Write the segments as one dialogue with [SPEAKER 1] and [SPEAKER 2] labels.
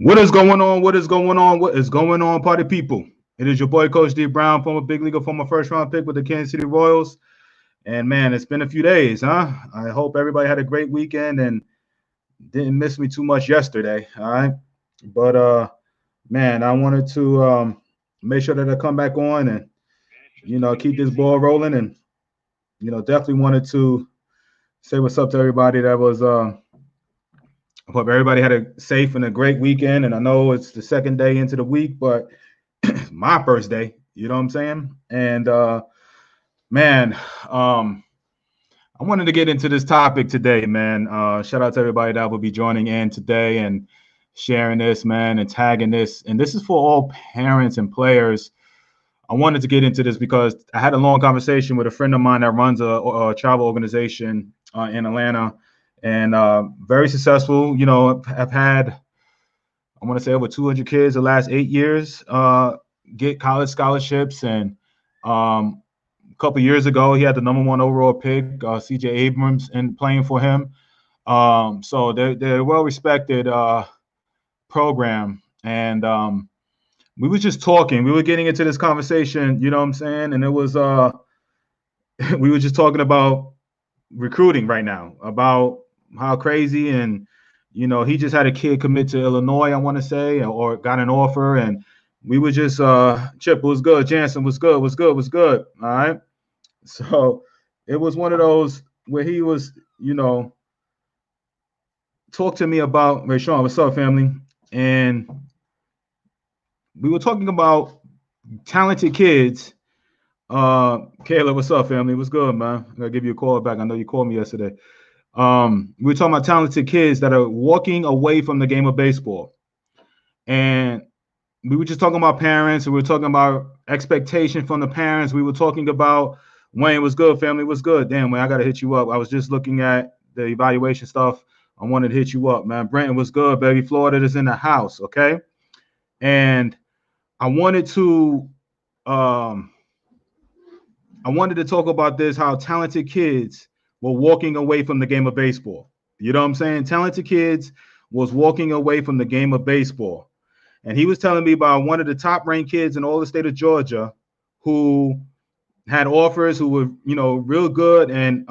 [SPEAKER 1] What is going on? What is going on? What is going on, party people? It is your boy, Coach D Brown, former big leaguer, former first-round pick with the Kansas City Royals. And man, it's been a few days, huh? I hope everybody had a great weekend and didn't miss me too much yesterday. All right. But man, I wanted to make sure that I come back on and keep this ball rolling, and definitely wanted to say what's up to everybody that was I hope everybody had a safe and a great weekend. And I know it's the second day into the week, but my first day, you know what I'm saying? And man, I wanted to get into this topic today, man. Shout out to everybody that will be joining in today and sharing this, man, and tagging this. And this is for all parents and players. I wanted to get into this because I had a long conversation with a friend of mine that runs a travel organization in Atlanta, and very successful. I've had, I want to say, over 200 kids the last 8 years get college scholarships. And a couple years ago, he had the #1 overall pick, C.J. Abrams, and playing for him. So they're a well-respected program. And we were just talking. We were getting into this conversation, you know what I'm saying? And it was we were just talking about recruiting right now, about how crazy, and he just had a kid commit to Illinois, I want to say, or got an offer, and we were just Chip was good, Jansen was good, all right. So it was one of those where he was, talk to me about Rayshawn, what's up, family? And we were talking about talented kids. Kayla, what's up, family? What's good, man? I'm gonna give you a call back. I know you called me yesterday. We were talking about talented kids that are walking away from the game of baseball. And we were just talking about parents, and we were talking about expectation from the parents. We were talking about Wayne, was good, family, was good. Damn, Wayne, I gotta hit you up. I was just looking at the evaluation stuff. I wanted to hit you up, man. Brenton was good, baby. Florida is in the house, okay? And I wanted to talk about this, how talented kids were walking away from the game of baseball. You know what I'm saying? Talented kids was walking away from the game of baseball. And he was telling me about one of the top-ranked kids in all the state of Georgia who had offers, who were, real good. And,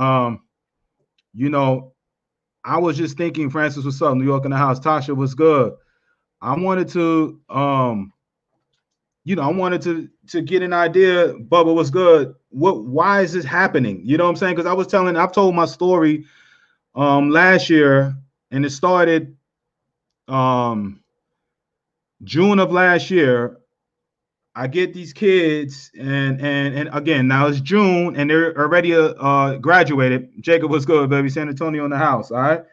[SPEAKER 1] I was just thinking, Francis, what's up? New York in the house. Tasha was good. I wanted to, I wanted to get an idea. Bubba was good. Why is this happening? You know what I'm saying? Because I've told my story last year, and it started June of last year. I get these kids, and again, now it's June, and they're already graduated. Jacob was good, baby. San Antonio in the house, all right?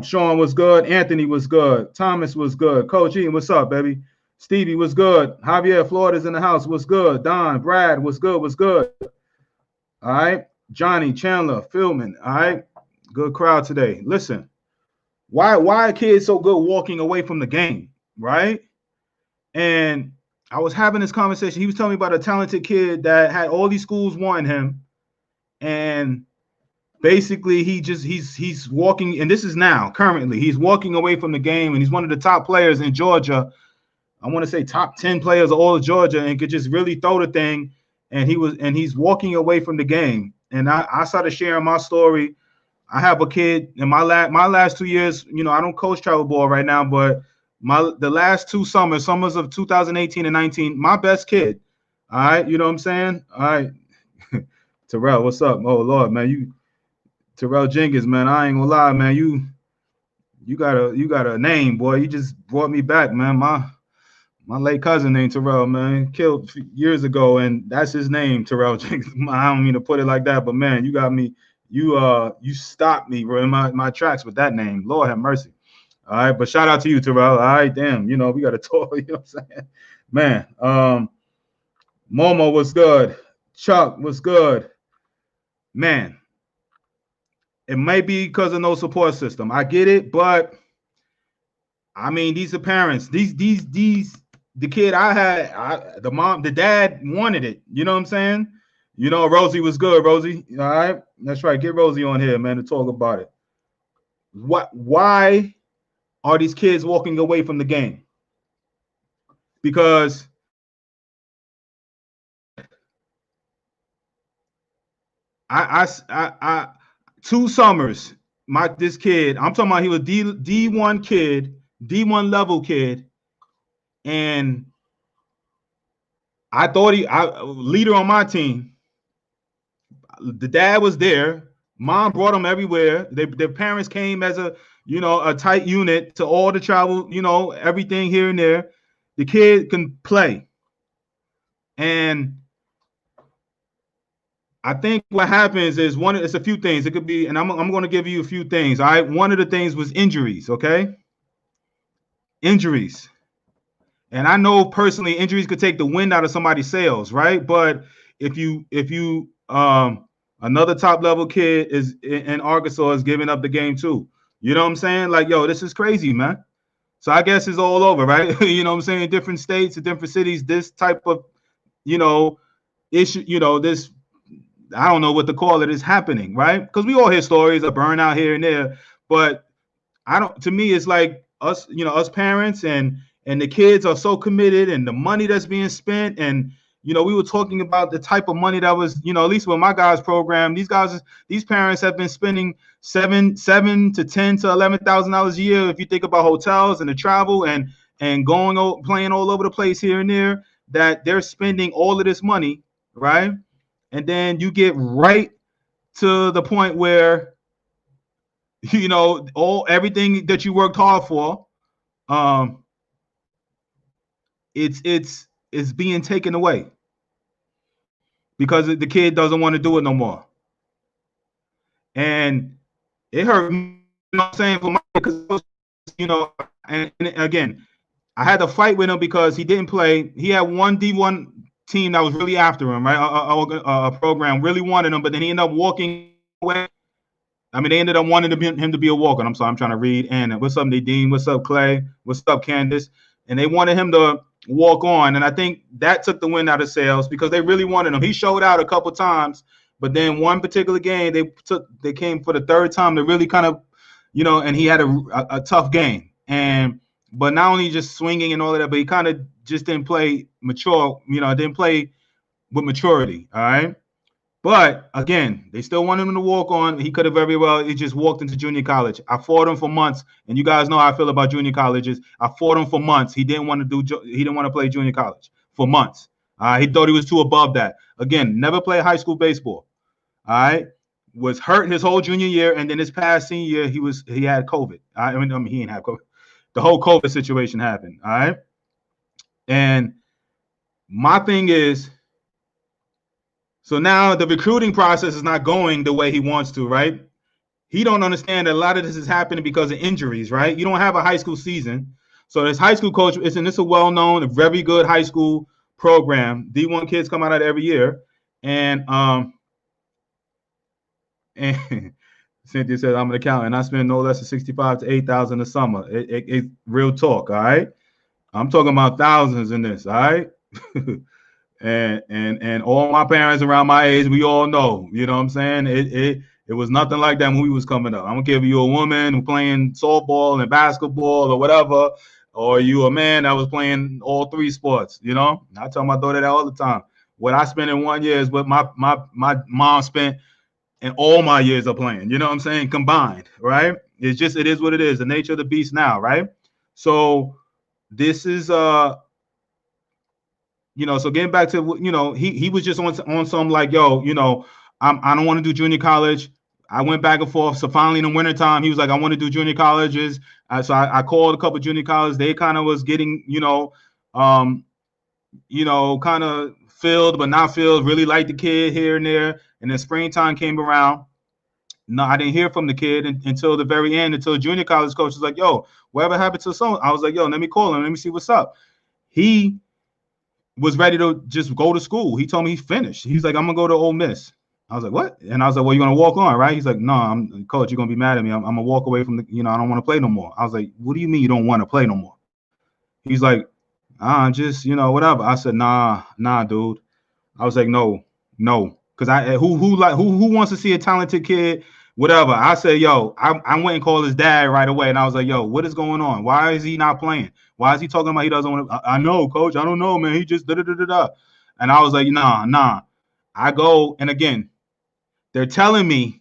[SPEAKER 1] Sean was good. Anthony was good. Thomas was good. Coach Ian, what's up, baby? Stevie was good. Javier Florida's in the house. Was good. Don, Brad was good. All right. Johnny, Chandler, Philman. All right. Good crowd today. Listen, why are kids so good walking away from the game, right? And I was having this conversation. He was telling me about a talented kid that had all these schools wanting him, and basically he's walking, and this is now currently he's walking away from the game, and he's one of the top players in Georgia. I want to say top 10 players of all of Georgia, and could just really throw the thing. And he's walking away from the game. And I started sharing my story. I have a kid in my last 2 years. I don't coach travel ball right now, but the last two summers of 2018 and 19, my best kid. All right, you know what I'm saying? All right, Terrell, what's up? Oh Lord, man, Terrell Jenkins, man. I ain't gonna lie, man. You got a name, boy. You just brought me back, man. My late cousin named Terrell, man, killed years ago, and that's his name, Terrell Jenkins. I don't mean to put it like that, but man, you got me. You stopped me, bro, in my tracks with that name. Lord have mercy. All right, but shout out to you, Terrell. All right, damn, we got to talk. You know what I'm saying, man. Momo was good. Chuck was good, man. It may be because of no support system. I get it, but I mean, these are parents. The kid I had, the dad wanted it. You know what I'm saying? Rosie was good, Rosie. All right, that's right. Get Rosie on here, man, to talk about it. Why are these kids walking away from the game? Because I 2 summers, this kid, I'm talking about, he was D1 kid, D1 level kid, and I thought leader on my team. The dad was there. Mom brought him everywhere. Their parents came as a tight unit to all the travel, everything here and there. The kid can play. And I think what happens is it's a few things. It could be, and I'm going to give you a few things. All right. One of the things was injuries. Okay. Injuries. And I know personally injuries could take the wind out of somebody's sails, right? But if you another top level kid is in Arkansas is giving up the game too. You know what I'm saying? Like, yo, this is crazy, man. So I guess it's all over, right? You know what I'm saying? Different states, different cities, this type of, issue, this, I don't know what to call it, is happening, right? Because we all hear stories of burnout here and there, but to me, it's like us, us parents and the kids are so committed, and the money that's being spent, and we were talking about the type of money that was, at least with my guys' program, these parents have been spending $7,000 to $10,000 to $11,000 a year. If you think about hotels and the travel and playing all over the place here and there, that they're spending all of this money, right? And then you get right to the point where, everything that you worked hard for, it's being taken away because the kid doesn't want to do it no more. And it hurt me, I'm saying, for my, because, and again, I had to fight with him because he didn't play. He had one D1 team that was really after him, right? A program really wanted him, but then he ended up walking away. I mean, they ended up wanting him to be a walker. I'm sorry, I'm trying to read. And what's up, Nadine? What's up, Clay? What's up, Candace? And they wanted him to walk on. And I think that took the wind out of sails because they really wanted him. He showed out a couple times, but then one particular game, they came for the third time to really kind of, and he had a tough game. But not only just swinging and all of that, but he kind of just didn't play mature, didn't play with maturity. All right. But again, they still wanted him to walk on. He could have very well, he just walked into junior college. I fought him for months, and you guys know how I feel about junior colleges. I fought him for months. He didn't want to play junior college for months. He thought he was too above that. Again, never played high school baseball. All right. Was hurt his whole junior year, and then his past senior year, he had COVID. I mean, he didn't have COVID. The whole COVID situation happened. All right. And my thing is, so now the recruiting process is not going the way he wants to, right? He don't understand that a lot of this is happening because of injuries, right? You don't have a high school season. So this high school coach, it's a well-known, a very good high school program. D1 kids come out of it every year. And Cynthia said, I'm an accountant. I spend no less than $65,000 to $8,000 a summer. It real talk, all right? I'm talking about thousands in this, all right? And all my parents around my age, we all know, you know what I'm saying? It was nothing like that when we was coming up. I don't care if you're a woman playing softball and basketball or whatever, or you a man that was playing all three sports, I tell my daughter that all the time. What I spent in 1 year is what my mom spent in all my years of playing, you know what I'm saying? Combined, right? It is what it is, the nature of the beast now, right? So this is so getting back to, he was just on some like, yo, I don't want to do junior college. I went back and forth. So finally in the wintertime, he was like, I want to do junior colleges. So I called a couple of junior colleges. They kind of was getting, kind of filled, but not filled, really liked the kid here and there. And then springtime came around. No, I didn't hear from the kid until the very end, until junior college coach was like, yo, whatever happened to someone? I was like, yo, let me call him. Let me see what's up. He was ready to just go to school. He told me he finished. He's like, I'm going to go to Ole Miss. I was like, what? And I was like, well, you're going to walk on, right? He's like, no, coach, you're going to be mad at me. I'm going to walk away from I don't want to play no more. I was like, what do you mean you don't want to play no more? He's like, just, whatever. I said, nah, dude. I was like, no. Because who wants to see a talented kid whatever. I said, yo, I went and called his dad right away, and I was like, yo, what is going on? Why is he not playing? Why is he talking about he doesn't want to? I know, coach. I don't know, man. He just da-da-da-da-da. And I was like, nah. I go, and again, they're telling me,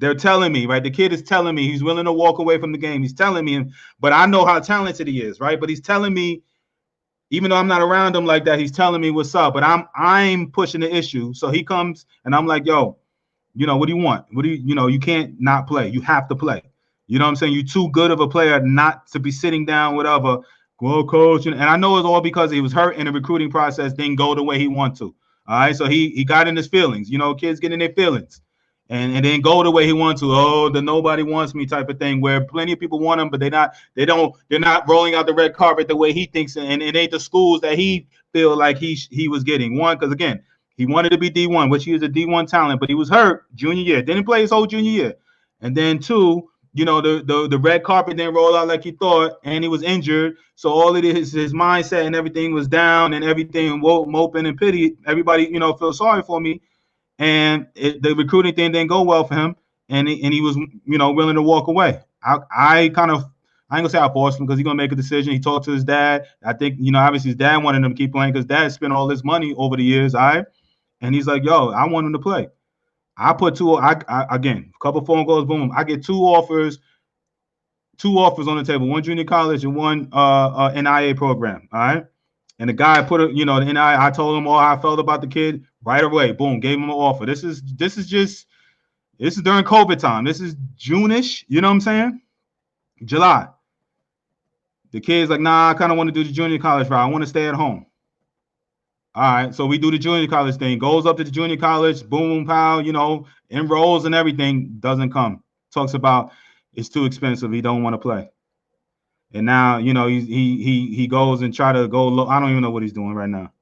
[SPEAKER 1] right? The kid is telling me he's willing to walk away from the game. He's telling me, but I know how talented he is, right? But he's telling me, even though I'm not around him like that, he's telling me what's up. But I'm pushing the issue. So he comes, and I'm like, yo, what do you want? You can't not play. You have to play. You know what I'm saying? You're too good of a player not to be sitting down, whatever. Well, coach, and I know it's all because he was hurt and the recruiting process didn't go the way he wanted to. All right, so he got in his feelings. Kids get in their feelings, and didn't go the way he wanted to. Oh, the nobody wants me type of thing, where plenty of people want him, but they're not rolling out the red carpet the way he thinks, and it ain't the schools that he feel like he was getting. One, because again, he wanted to be D1, which he is a D1 talent, but he was hurt junior year. Didn't play his whole junior year. And then two, the red carpet didn't roll out like he thought, and he was injured. So all it is, his mindset and everything was down, and everything moping and pity. Everybody, feel sorry for me. And the recruiting thing didn't go well for him, and he was, willing to walk away. I ain't gonna say I forced him because he's gonna make a decision. He talked to his dad. I think, obviously his dad wanted him to keep playing because dad spent all this money over the years. All right. And he's like, yo, I want him to play. I put again, a couple phone calls, boom. I get two offers on the table, one junior college and one NIA program. All right. And the guy put the NIA, I told him all how I felt about the kid right away. Boom, gave him an offer. This is during COVID time. This is June-ish, you know what I'm saying? July. The kid's like, nah, I kind of want to do the junior college route. I want to stay at home. All right, so we do the junior college thing. Goes up to the junior college, boom, pow, enrolls and everything. Doesn't come. Talks about it's too expensive. He don't want to play. And now, he goes and try to go low. I don't even know what he's doing right now.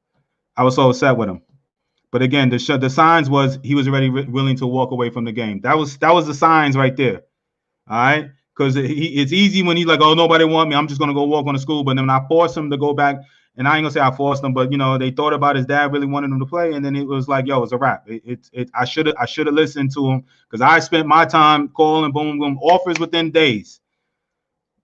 [SPEAKER 1] I was so upset with him. But again, the signs was he was already willing to walk away from the game. That was the signs right there. All right, because it's easy when he's like, oh, nobody want me. I'm just gonna go walk on the school. But then I forced him to go back. And I ain't gonna say I forced him, but they thought about his dad really wanted him to play, and then it was like, yo, it's a wrap. I should have listened to him because I spent my time calling, boom, boom, offers within days.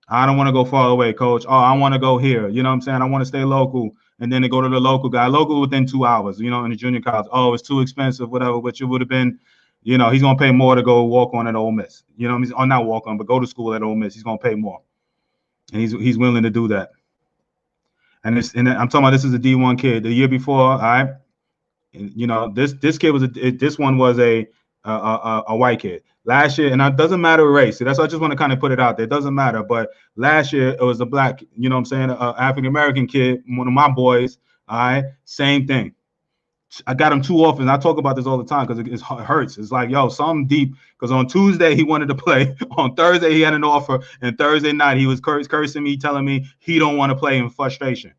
[SPEAKER 1] I don't want to go far away, coach. Oh, I want to go here. You know what I'm saying? I want to stay local, and then they go to the local guy, local within 2 hours. In the junior college. Oh, it's too expensive, whatever. Which it would have been, he's gonna pay more to go walk on at Ole Miss. Or not walk on, but go to school at Ole Miss. He's gonna pay more, and he's willing to do that. And I'm talking about this is a D1 kid. The year before, this kid this one was a white kid. Last year, and it doesn't matter race. So that's why I just want to kind of put it out there. It doesn't matter. But last year it was a black, African American kid, one of my boys. All right, same thing. I got him 2 offers. And I talk about this all the time because it hurts. It's like, yo, something deep. Because on Tuesday he wanted to play. On Thursday he had an offer, and Thursday night he was cursing me, telling me he don't want to play in frustration.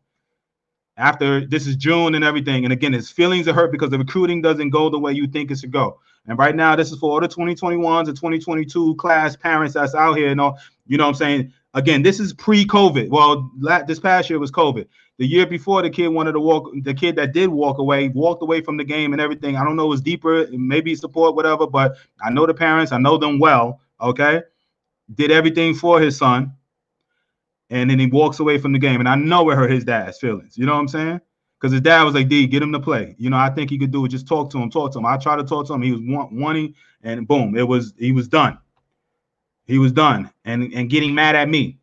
[SPEAKER 1] After this is June and everything, and again, his feelings are hurt because the recruiting doesn't go the way you think it should go. And right now, this is for all the 2021s and 2022 class parents that's out here. You know what I'm saying? Again, this is pre-COVID. Well, this past year was COVID. The year before, the kid wanted to walk. The kid that did walk away, walked away from the game and everything. I don't know, it was deeper, maybe support, whatever. But I know the parents. I know them well. Okay, did everything for his son, and then he walks away from the game. And I know it hurt his dad's feelings. You know what I'm saying? Because his dad was like, D, get him to play. I think he could do it. Just talk to him. I tried to talk to him. He was wanting, and boom, he was done. He was done and getting mad at me.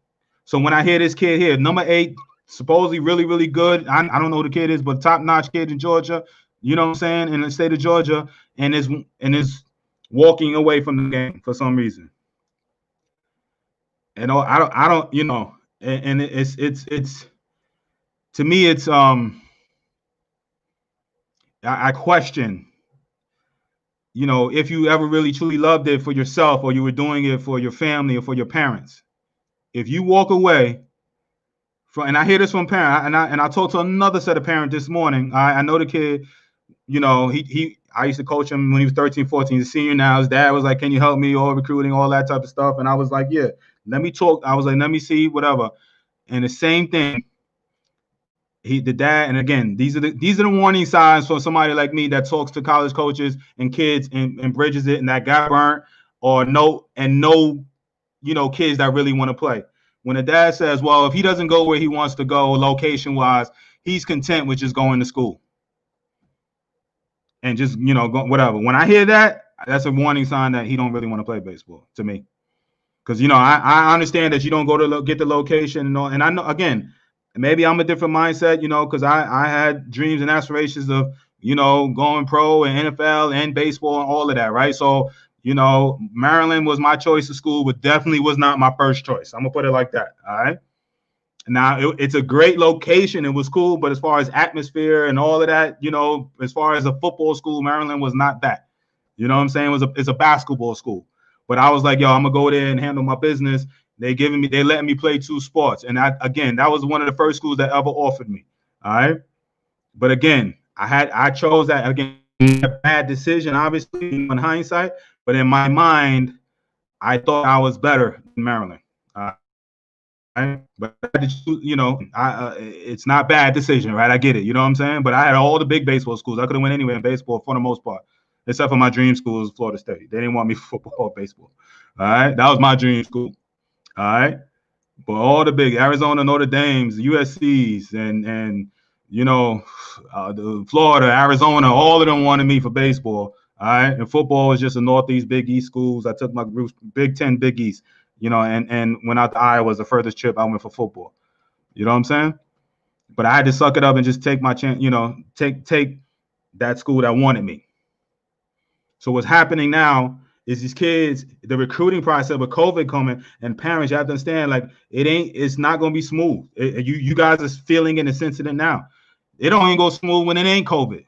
[SPEAKER 1] So when I hear this kid here, number 8, supposedly really, really good. I don't know who the kid is, but top-notch kid in Georgia, you know what I'm saying, in the state of Georgia, and is walking away from the game for some reason. And I don't, and it's to me, it's I question, if you ever really truly loved it for yourself, or you were doing it for your family or for your parents. If you walk away from, and I hear this from parents, and I talked to another set of parents this morning. I know the kid, I used to coach him when he was 13, 14. He's a senior now. His dad was like, can you help me, all recruiting, all that type of stuff. And I was like, yeah, let me talk. I was like, let me see, whatever. And the same thing. The dad, and again, these are the warning signs for somebody like me that talks to college coaches and kids and bridges it, and that got burnt or no, kids that really want to play. When a dad says, well, if he doesn't go where he wants to go location wise, he's content with just going to school and just, go, whatever. When I hear that, that's a warning sign that he don't really want to play baseball to me. Because, I understand that you don't go to get the location and all. And I know, again, maybe I'm a different mindset, because I had dreams and aspirations of, going pro and NFL and baseball and all of that, right? So, Maryland was my choice of school, but definitely was not my first choice. I'm going to put it like that, all right? Now, it's a great location. It was cool, but as far as atmosphere and all of that, as far as a football school, Maryland was not that. You know what I'm saying? It's a basketball school. But I was like, yo, I'm going to go there and handle my business. They letting me play 2 sports. And that was one of the first schools that ever offered me, all right? But again, I chose that, again, a bad decision, obviously, in hindsight. But in my mind, I thought I was better than Maryland. But it's not a bad decision, right? I get it. You know what I'm saying? But I had all the big baseball schools. I could have went anywhere in baseball for the most part, except for my dream school was Florida State. They didn't want me for football or baseball. All right. That was my dream school. All right. But all the big Arizona, Notre Dames, USC's, and the Florida, Arizona, all of them wanted me for baseball. All right. And football was just a Northeast, Big East schools. I took my group, Big 10, Big East, and went out to Iowa was the furthest trip I went for football. You know what I'm saying? But I had to suck it up and just take my chance, take that school that wanted me. So what's happening now is these kids, the recruiting process with COVID coming, and parents, you have to understand, like, it's not going to be smooth. You guys are feeling it and sensing it now. It don't even go smooth when it ain't COVID.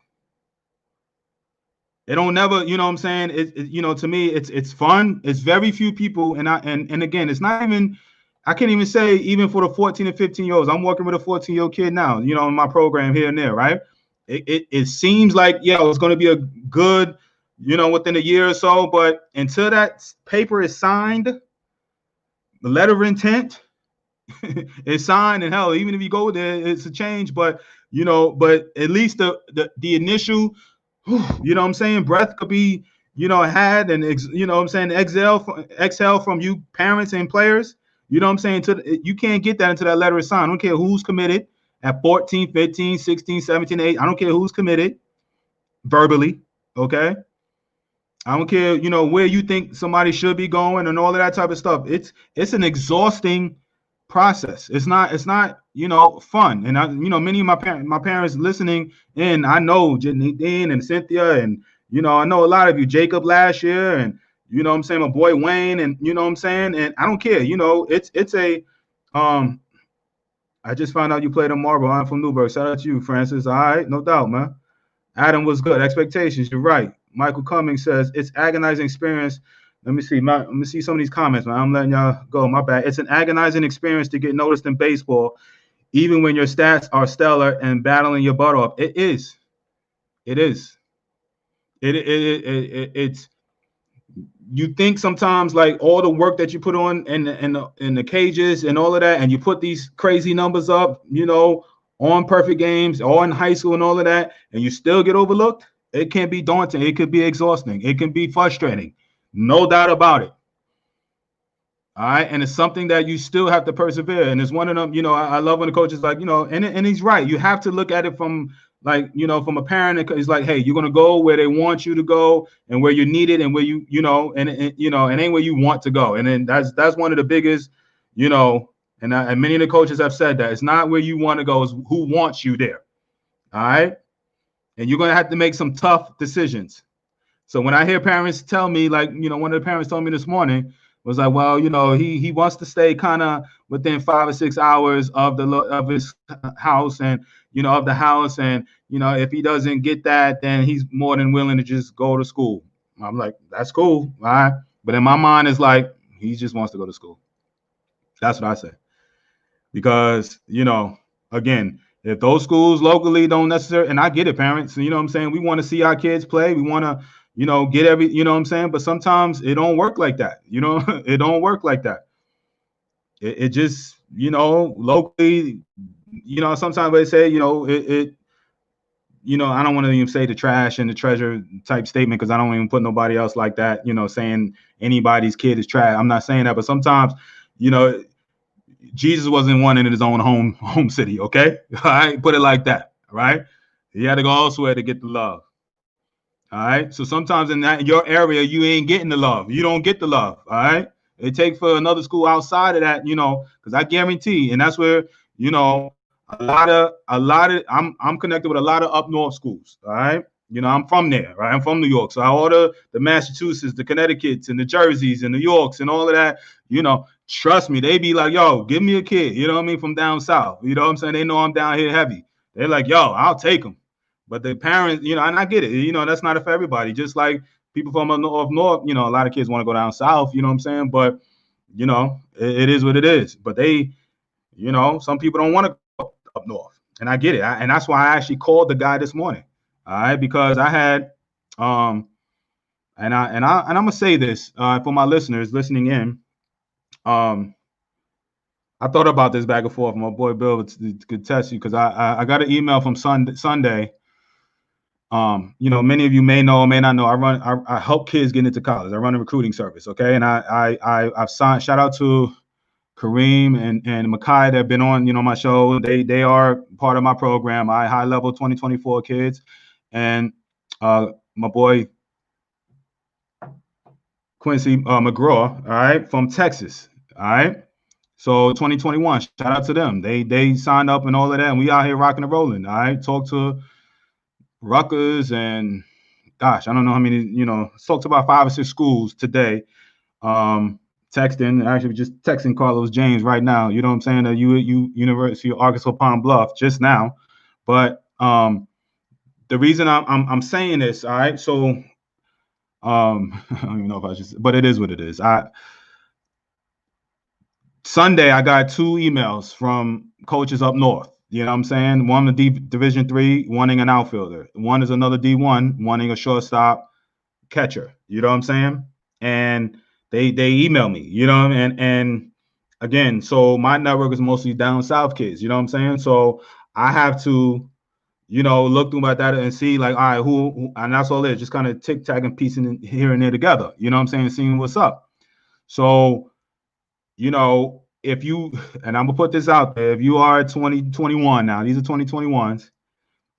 [SPEAKER 1] It don't never, you know what I'm saying? To me, it's fun. It's very few people. And again, it's not even, I can't even say even for the 14 and 15-year-olds. I'm working with a 14-year-old kid now, in my program here and there, right? It seems like, it's going to be a good, within a year or so. But until that paper is signed, the letter of intent is signed, and hell, even if you go there, it's a change. But, but at least the initial, you know what I'm saying, breath could be, had, and, exhale from you parents and players. You know what I'm saying? You can't get that until that letter is signed. I don't care who's committed at 14, 15, 16, 17, 8. I don't care who's committed verbally, okay? I don't care, where you think somebody should be going and all of that type of stuff. It's an exhausting process. It's not fun. And many of my parents listening in, I know Janine and Cynthia, and I know a lot of you, Jacob last year, and I'm saying, my boy Wayne, and I'm saying, and I don't care, it's a I just found out you played in Marble. I'm from Newburgh. Shout out to you, Francis. All right, no doubt, man. Adam was good. Expectations, you're right. Michael Cummings says it's agonizing experience. Let me see some of these comments, man. I'm letting y'all go. My bad. It's an agonizing experience to get noticed in baseball, even when your stats are stellar and battling your butt off. It is. It's. You think sometimes, like, all the work that you put on in the cages and all of that, and you put these crazy numbers up, on perfect games, or in high school and all of that, and you still get overlooked. It can be daunting. It could be exhausting. It can be frustrating. No doubt about it. All right. And it's something that you still have to persevere. And it's one of them, I love when the coach is like, and he's right. You have to look at it from, like, from a parent. It's like, hey, you're going to go where they want you to go and where you're needed and where and ain't where you want to go. And then that's one of the biggest, and many of the coaches have said that it's not where you want to go, it's who wants you there. All right. And you're going to have to make some tough decisions. So when I hear parents tell me, like, one of the parents told me this morning was like, well, he wants to stay kind of within 5 or 6 hours of his house and, of the house. And, if he doesn't get that, then he's more than willing to just go to school. I'm like, that's cool. All right. But in my mind, it's like, he just wants to go to school. That's what I say. Because, again, if those schools locally don't necessarily, and I get it, parents, what I'm saying? We want to see our kids play. We want to, get every, what I'm saying? But sometimes it don't work like that. It don't work like that. It just, locally, sometimes they say, you know, I don't want to even say the trash and the treasure type statement because I don't even put nobody else like that, you know, saying anybody's kid is trash. I'm not saying that, but sometimes, you know, Jesus wasn't one in his own home city, okay? All right, put it like that, all right? He had to go elsewhere to get the love. All right. So sometimes in your area, you ain't getting the love. You don't get the love. All right. It takes for another school outside of that, you know, because I guarantee, and that's where, you know, I'm connected with a lot of up north schools. All right. You know, I'm from there, right? I'm from New York. So I order the Massachusetts, the Connecticut's, and the Jerseys and the Yorks and all of that, you know, trust me, they be like, yo, give me a kid, you know what I mean, from down south. You know what I'm saying? They know I'm down here heavy. They're like, yo, I'll take them. But the parents, you know, and I get it, you know, that's not for everybody. Just like people from up north, you know, a lot of kids want to go down south, you know what I'm saying? But, you know, it is what it is. But they, you know, some people don't want to go up north. And I get it. And that's why I actually called the guy this morning. All right, because I had and I'm gonna say this for my listeners listening in. I thought about this back and forth. My boy Bill could test you because I got an email from Sunday. You know, many of you may know or may not know. I help kids get into college. I run a recruiting service. Okay, and I've signed. Shout out to Kareem and Makai that have been on, you know, my show. They are part of my program. I high level 2024 kids, and my boy Quincy McGraw, all right, from Texas, all right. So 2021, shout out to them. They signed up and all of that, and we out here rocking and rolling. All right, talk to Rutgers and gosh, I don't know how many, you know, talked to about 5 or 6 schools today. Texting, actually just texting Carlos James right now. You know what I'm saying? That University of Arkansas Palm Bluff just now. But the reason I'm saying this, all right. So I don't even know if I should, but it is what it is. Sunday I got 2 emails from coaches up north. You know what I'm saying? One a Division III, wanting an outfielder. One is another D1, wanting a shortstop catcher. You know what I'm saying? And they email me, you know, and again, so my network is mostly down south kids, you know what I'm saying? So I have to, you know, look through my data and see like, all right, who and that's all it is, just kind of tic-tac and piecing here and there together, you know what I'm saying, seeing what's up. So, you know, if you, and I'm gonna put this out there, if you are 2021 now, these are 2021s,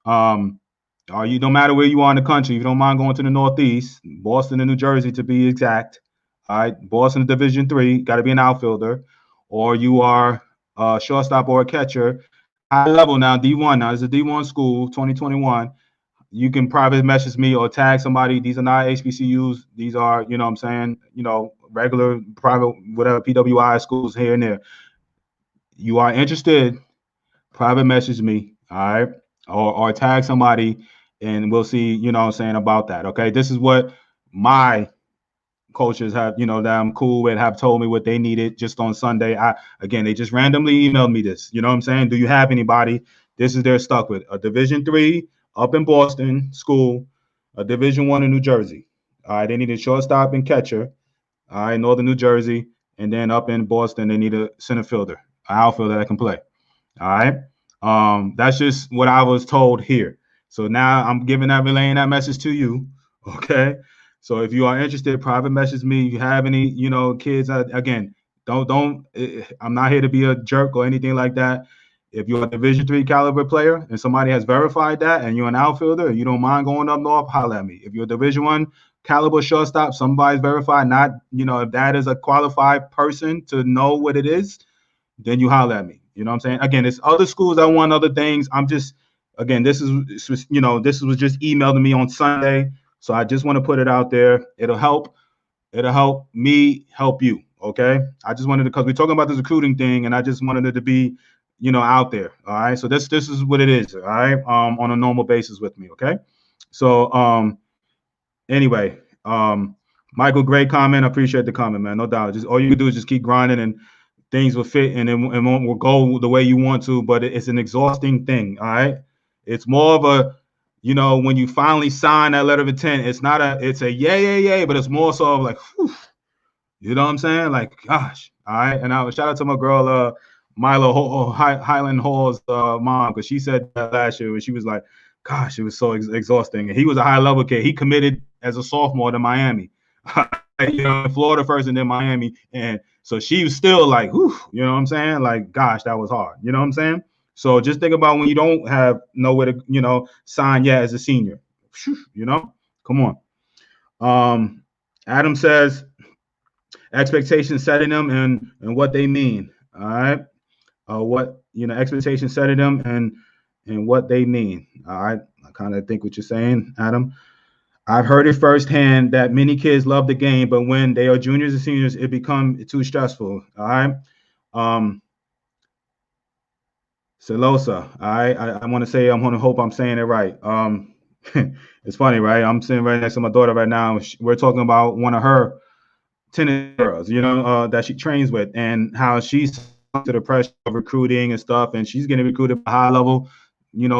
[SPEAKER 1] or you, no matter where you are in the country, if you don't mind going to the Northeast, Boston and New Jersey to be exact. All right, Boston Division III, got to be an outfielder, or you are a shortstop or a catcher. High level now, D1. Now, this is a D1 school, 2021. You can private message me or tag somebody. These are not HBCUs. These are, you know what I'm saying, you know, regular private, whatever, PWI schools here and there. You are interested, private message me, all right, or tag somebody, and we'll see, you know what I'm saying, about that. Okay, this is what my coaches have, you know, that I'm cool with, have told me what they needed just on Sunday. Again, they just randomly emailed me this, you know what I'm saying? Do you have anybody? This is they're stuck with a Division III up in Boston school, a Division I in New Jersey. All right, they need a shortstop and catcher. All right, Northern New Jersey, and then up in Boston, they need a center fielder, an outfielder that can play. All right. That's just what I was told here. So now I'm relaying that message to you. Okay. So if you are interested, private message me. If you have any, you know, kids, again, don't, I'm not here to be a jerk or anything like that. If you're a Division III caliber player and somebody has verified that and you're an outfielder and you don't mind going up north, holler at me. If you're a Division I caliber shortstop, somebody's verified, not, you know, if that is a qualified person to know what it is, then you holler at me. You know what I'm saying? Again, it's other schools that want other things. I'm just, again, this was, you know, this was just emailed to me on Sunday. So I just want to put it out there. It'll help me help you. Okay. I just wanted to, because we're talking about this recruiting thing, and I just wanted it to be, you know, out there. All right. So this is what it is. All right. On a normal basis with me. Okay. So anyway, Michael, great comment. I appreciate the comment, man. No doubt. Just all you can do is just keep grinding and things will fit and it won't go the way you want to, but it's an exhausting thing. All right. It's more of a, you know, when you finally sign that letter of intent, it's a yay, but it's more so of like, whew, you know what I'm saying? Like, gosh. All right. And I shout out to my girl, Milo Highland Hall's mom, because she said that last year when she was like, gosh, it was so exhausting. And he was a high level kid. He committed as a sophomore to Miami, Florida first and then Miami. And so she was still like, whew, you know what I'm saying? Like, gosh, that was hard. You know what I'm saying? So just think about when you don't have nowhere to, sign yet as a senior. Come on. Adam says expectations setting them and what they mean. All right. Expectations setting them and what they mean. All right. I kind of think what you're saying, Adam. I've heard it firsthand that many kids love the game, but when they are juniors and seniors, it becomes too stressful. All right. Cellosa. All right. I want to say, I want to hope I'm saying it right. It's funny, right? I'm sitting right next to my daughter right now. We're talking about one of her tennis girls, that she trains with, and how she's to the pressure of recruiting and stuff, and she's getting recruited by high level,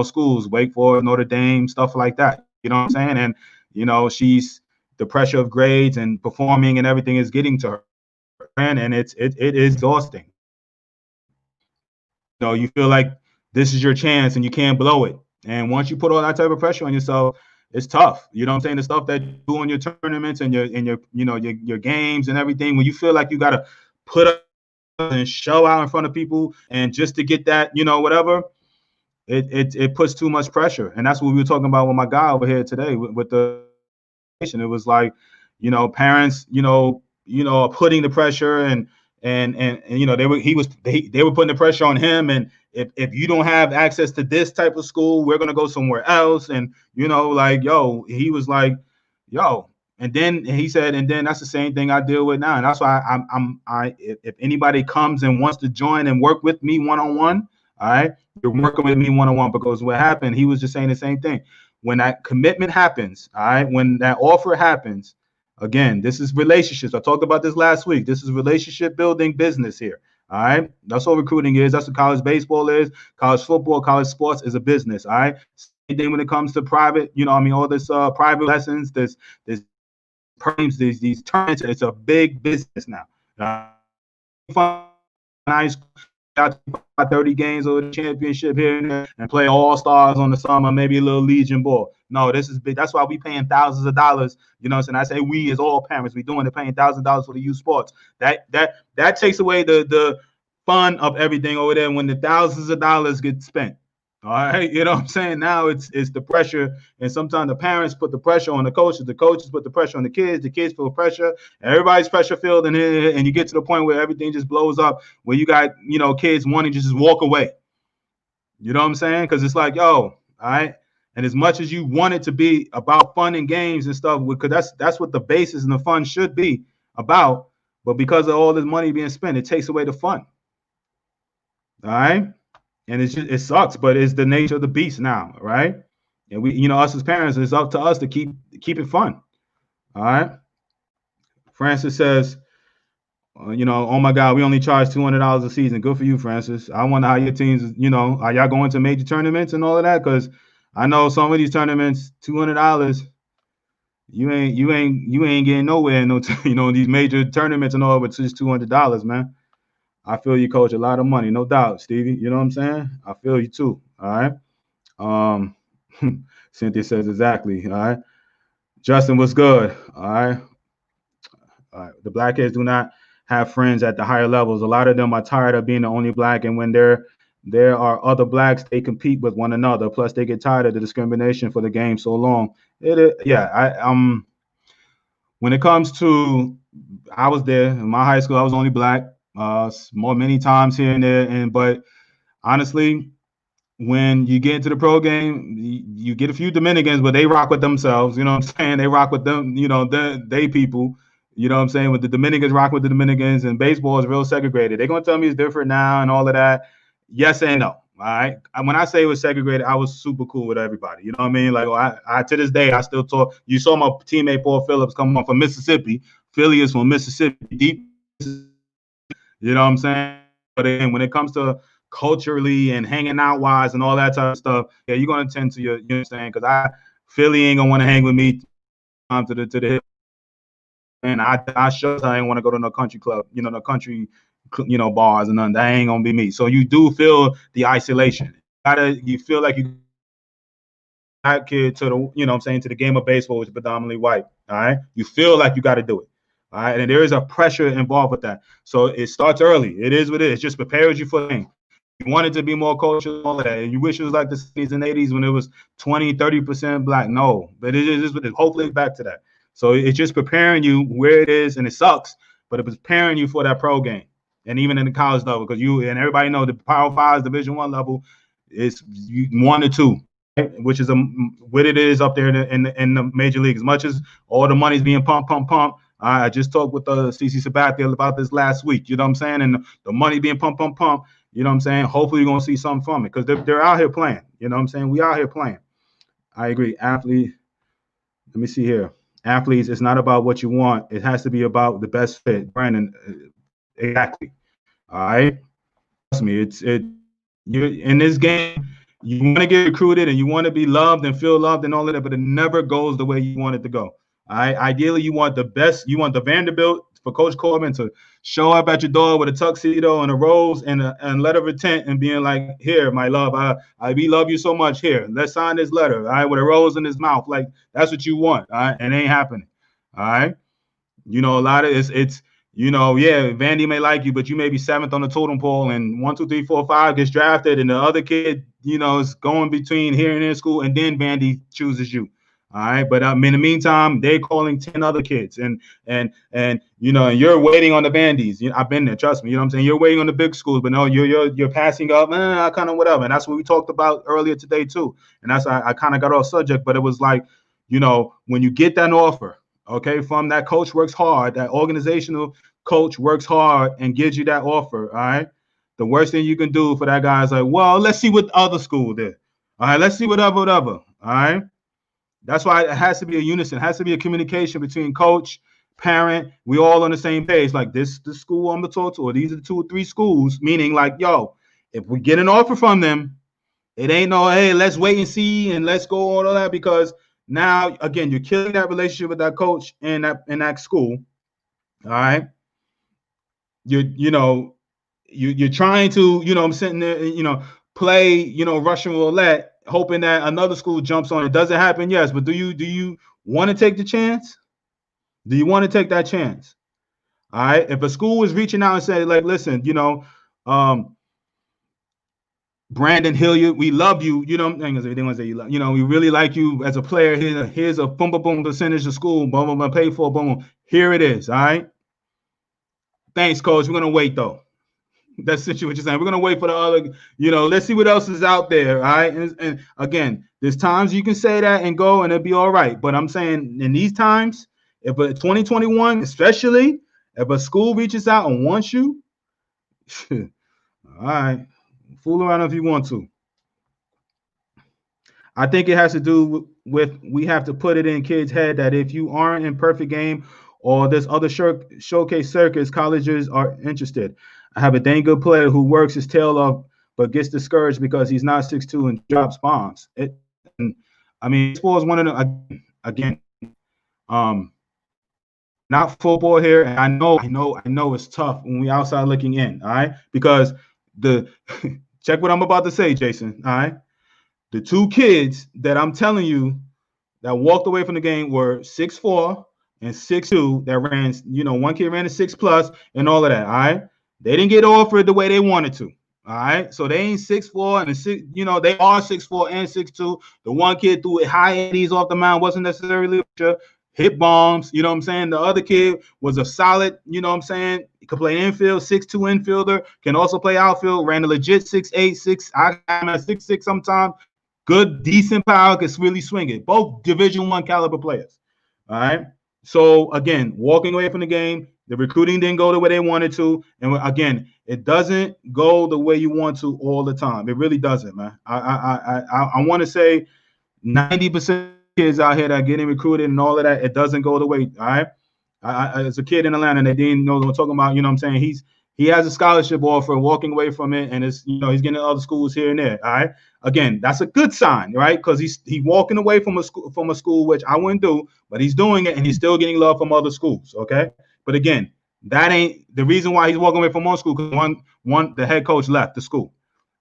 [SPEAKER 1] schools, Wake Forest, Notre Dame, stuff like that. You know what I'm saying? And she's the pressure of grades and performing and everything is getting to her, and it is exhausting. You feel like this is your chance and you can't blow it. And once you put all that type of pressure on yourself, it's tough. You know what I'm saying? The stuff that you do in your tournaments and your games and everything, when you feel like you got to put up and show out in front of people and just to get that, whatever, it puts too much pressure. And that's what we were talking about with my guy over here today with the, it was like, parents, are putting the pressure and they were putting the pressure on him. And if you don't have access to this type of school, we're going to go somewhere else. And, he was like, and then he said, and then that's the same thing I deal with now. And that's why if anybody comes and wants to join and work with me one-on-one, all right, you're working with me one-on-one, because what happened, he was just saying the same thing. When that commitment happens, all right, when that offer happens, again, this is relationships. I talked about this last week. This is relationship building business here. All right. That's what recruiting is. That's what college baseball is. College football, college sports is a business. All right. Same thing when it comes to private, all this private lessons, these tournaments, it's a big business now. Nice. Got 30 games of the championship here and there and play all stars on the summer, maybe a little Legion ball. No, this is big. That's why we paying thousands of dollars. You know what I'm saying? I say we as all parents, we doing it, paying $1,000 for the youth sports. That takes away the fun of everything over there when the thousands of dollars get spent. All right, you know what I'm saying? Now it's the pressure, and sometimes the parents put the pressure on the coaches put the pressure on the kids feel pressure, everybody's pressure filled, and you get to the point where everything just blows up, where you got kids wanting to just walk away. You know what I'm saying? Because it's like, all right. And as much as you want it to be about fun and games and stuff, because that's what the basis and the fun should be about, but because of all this money being spent, it takes away the fun. All right. And it sucks, but it's the nature of the beast now, right? And we, us as parents, it's up to us to keep it fun. All right. Francis says, oh my God, we only charge $200 a season. Good for you, Francis. I wonder how your teams, are y'all going to major tournaments and all of that? Because I know some of these tournaments, $200, you ain't getting nowhere in these major tournaments and all, but it's just $200, man. I feel you, coach. A lot of money, no doubt, Stevie. You know what I'm saying? I feel you too. All right. Cynthia says exactly. All right. Justin, what's good? All right. The black kids do not have friends at the higher levels. A lot of them are tired of being the only black, and when there are other blacks, they compete with one another. Plus, they get tired of the discrimination for the game so long. When it comes to, I was there in my high school. I was only black. Many times here and there, but honestly, when you get into the pro game, you get a few Dominicans, but they rock with themselves. You know what I'm saying? They rock with them. They people. You know what I'm saying? With the Dominicans, rock with the Dominicans, and baseball is real segregated. They're gonna tell me it's different now and all of that. Yes and no. All right. When I say it was segregated, I was super cool with everybody. You know what I mean? Like I to this day, I still talk. You saw my teammate Paul Phillips come on from Mississippi. Philly is from Mississippi, deep. You know what I'm saying? But again, when it comes to culturally and hanging out wise and all that type of stuff, yeah, you're gonna tend to you know what I'm saying? Because Philly ain't gonna want to hang with me to the hip. And I sure I ain't want to go to no country club, no country, bars and nothing. That ain't gonna be me. So you do feel the isolation. You feel like you black kid to the, you know what I'm saying, to the game of baseball, which is predominantly white. All right. You feel like you got to do it. All right. And there is a pressure involved with that. So it starts early. It is what it is. It just prepares you for the game. You want it to be more cultural, all of that. And you wish it was like the 70s and 80s when it was 20, 30% black. No, but it is what it is. Hopefully back to that. So it's just preparing you where it is, and it sucks, but it's preparing you for that pro game. And even in the college level, because you and everybody know the Power Five Division I level is 1 to 2, right? Which is what it is up there in the major league. As much as all the money's being pumped. I just talked with CC Sabathia about this last week. You know what I'm saying? And the money being pumped. You know what I'm saying? Hopefully you're gonna see something from it because they're out here playing. You know what I'm saying? We out here playing. I agree. Athlete. Let me see here. Athletes, it's not about what you want. It has to be about the best fit. Brandon, exactly. All right. Trust me, you're in this game, you want to get recruited and you want to be loved and feel loved and all of that, but it never goes the way you want it to go. All right. Ideally, you want the best, you want the Vanderbilt for Coach Corbin to show up at your door with a tuxedo and a rose and a letter of intent and being like, here, my love, we love you so much. Here, let's sign this letter. All right, with a rose in his mouth. Like, that's what you want. All right. And it ain't happening. All right. You know, a lot of it's you know, yeah, Vandy may like you, but you may be 7th on the totem pole, and 1, 2, 3, 4, 5 gets drafted, and the other kid, you know, is going between here and there in school, and then Vandy chooses you. All right, but in the meantime, they're calling 10 other kids, and you know, and you're waiting on the Vandies. You know, I've been there, trust me. You know what I'm saying? You're waiting on the big schools, but no, you're passing up, kind of whatever. And that's what we talked about earlier today too. And that's I kind of got off subject, but it was like, you know, when you get that offer, okay, from that coach works hard, that organizational coach works hard and gives you that offer, all right? The worst thing you can do for that guy is like, well, let's see what other school did. All right, let's see whatever. All right. That's why it has to be a unison. It has to be a communication between coach, parent. We all on the same page. Like, this is the school I'm going to talk to, or these are the 2 or 3 schools, meaning like, yo, if we get an offer from them, it ain't no, hey, let's wait and see and let's go on all that, because now, again, you're killing that relationship with that coach and that school. All right. You're trying to, you know, I'm sitting there, you know, play, you know, Russian roulette, hoping that another school jumps on it. Does it happen? Yes. But do you want to take the chance? Do you want to take that chance? All right. If a school is reaching out and say, like, listen, you know, Brandon Hilliard, we love you. You know, they want to say you love, you know, we really like you as a player. Here's a boom percentage of school, boom, pay for, boom. Here it is. All right. Thanks, coach. We're gonna wait though. That's what you're saying. We're gonna wait for the other, you know, let's see what else is out there. All right. And again, there's times you can say that and go and it'll be all right. But I'm saying in these times, if a 2021, especially if a school reaches out and wants you, all right. Fool around if you want to. I think it has to do with we have to put it in kids' head that if you aren't in perfect game or this other showcase circuits, colleges are interested. I have a dang good player who works his tail off but gets discouraged because he's not 6'2" and drops bombs. I mean, baseball is one of the, again, not football here. And I know it's tough when we outside looking in, all right? Because check what I'm about to say, Jason, all right? The 2 kids that I'm telling you that walked away from the game were 6'4" and 6'2" that ran, you know, one kid ran a 6+ and all of that, all right? They didn't get offered the way they wanted to, all right? So they ain't 6'4" and 6, you know, they are 6'4" and 6'2". The one kid threw it high 80s off the mound, wasn't necessarily hit bombs, you know what I'm saying? The other kid was a solid, you know what I'm saying? He could play infield, 6'2" infielder, can also play outfield, ran a legit 6'8", I'm at 6'6" sometimes. Good, decent power, can really swing it. Both Division I caliber players. All right. So again, walking away from the game, the recruiting didn't go the way they wanted to. And again, it doesn't go the way you want to all the time. It really doesn't, man. I want to say 90% of kids out here that are getting recruited and all of that, it doesn't go the way. All right. As a kid in Atlanta, they didn't know what I'm talking about. You know what I'm saying? He has a scholarship offer, walking away from it, and it's, you know, he's getting other schools here and there. All right. Again, that's a good sign, right? Because he's walking away from a school, which I wouldn't do, but he's doing it, and he's still getting love from other schools. Okay. But again, that ain't the reason why he's walking away from one school, because one the head coach left the school.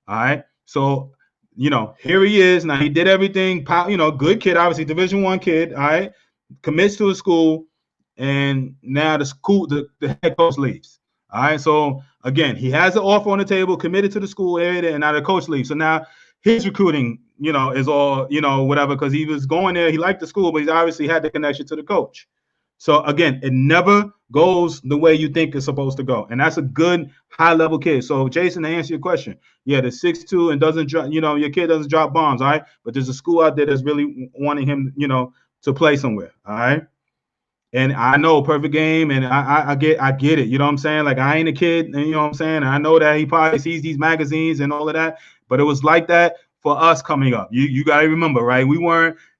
[SPEAKER 1] All right. So here he is. Now he did everything, good kid, obviously Division I kid, all right, commits to a school, and now the head coach leaves. All right, so again, he has an offer on the table, committed to the school area, and now the coach leaves. So now his recruiting, is all, whatever, because he was going there, he liked the school, but he's obviously had the connection to the coach. So again, it never goes the way you think it's supposed to go, and that's a good high-level kid. So Jason, to answer your question, yeah, the 6'2" and doesn't drop, your kid doesn't drop bombs, all right. But there's a school out there that's really wanting him, to play somewhere, all right. And I know perfect game, and I get it. You know what I'm saying? Like, I ain't a kid, and you know what I'm saying? And I know that he probably sees these magazines and all of that, but it was like that for us coming up. You gotta remember, right?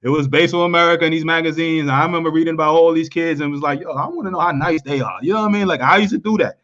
[SPEAKER 1] It was Baseball America and these magazines. I remember reading about all these kids and was like, yo, I want to know how nice they are. You know what I mean? Like, I used to do that.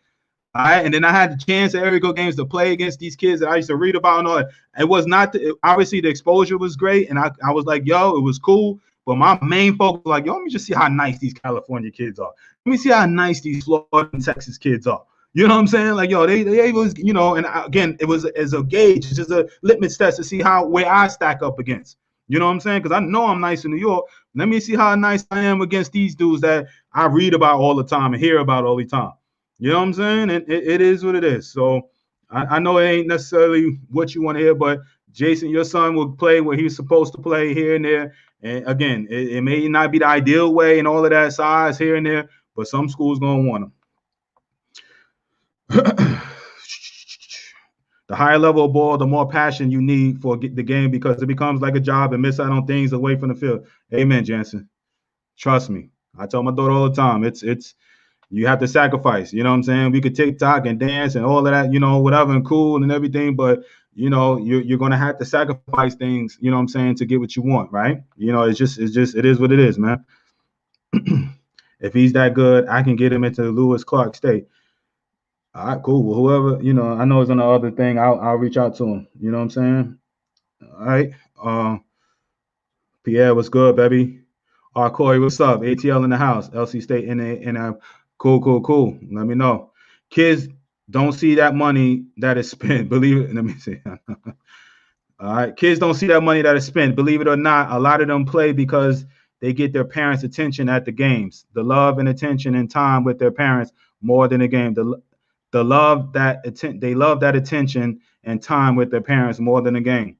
[SPEAKER 1] All right. And then I had the chance at Erico games to play against these kids that I used to read about and all that. It was not obviously the exposure was great. And I was like, yo, it was cool. But my main focus was like, yo, let me just see how nice these California kids are. Let me see how nice these Florida and Texas kids are. You know what I'm saying? Like, yo, they was, and again, it was as a gauge, it's just a litmus test to see where I stack up against. You know what I'm saying? Because I know I'm nice in New York. Let me see how nice I am against these dudes that I read about all the time and hear about all the time. You know what I'm saying? And it is what it is. So I know it ain't necessarily what you want to hear, but Jason, your son will play where he's supposed to play here and there. And again, it may not be the ideal way and all of that size here and there, but some schools going to want them. The higher level of ball, the more passion you need for the game, because it becomes like a job and miss out on things away from the field. Amen, Jansen. Trust me. I tell my daughter all the time, it's you have to sacrifice. You know what I'm saying? We could TikTok and dance and all of that, whatever, and cool and everything, but you're going to have to sacrifice things, you know what I'm saying, to get what you want, right? It is what it is, man. If he's that good, I can get him into Lewis Clark State. All right, cool. Well, whoever, I know is on the other thing, I'll reach out to him. You know what I'm saying? All right. Pierre, what's good, baby? Corey, what's up? ATL in the house. LC State in a cool. Let me know. Kids don't see that money that is spent. Believe it. Let me see. All right. Kids don't see that money that is spent. Believe it or not, a lot of them play because they get their parents' attention at the games. The love and attention and time with their parents more than the game. They love that attention and time with their parents more than the game.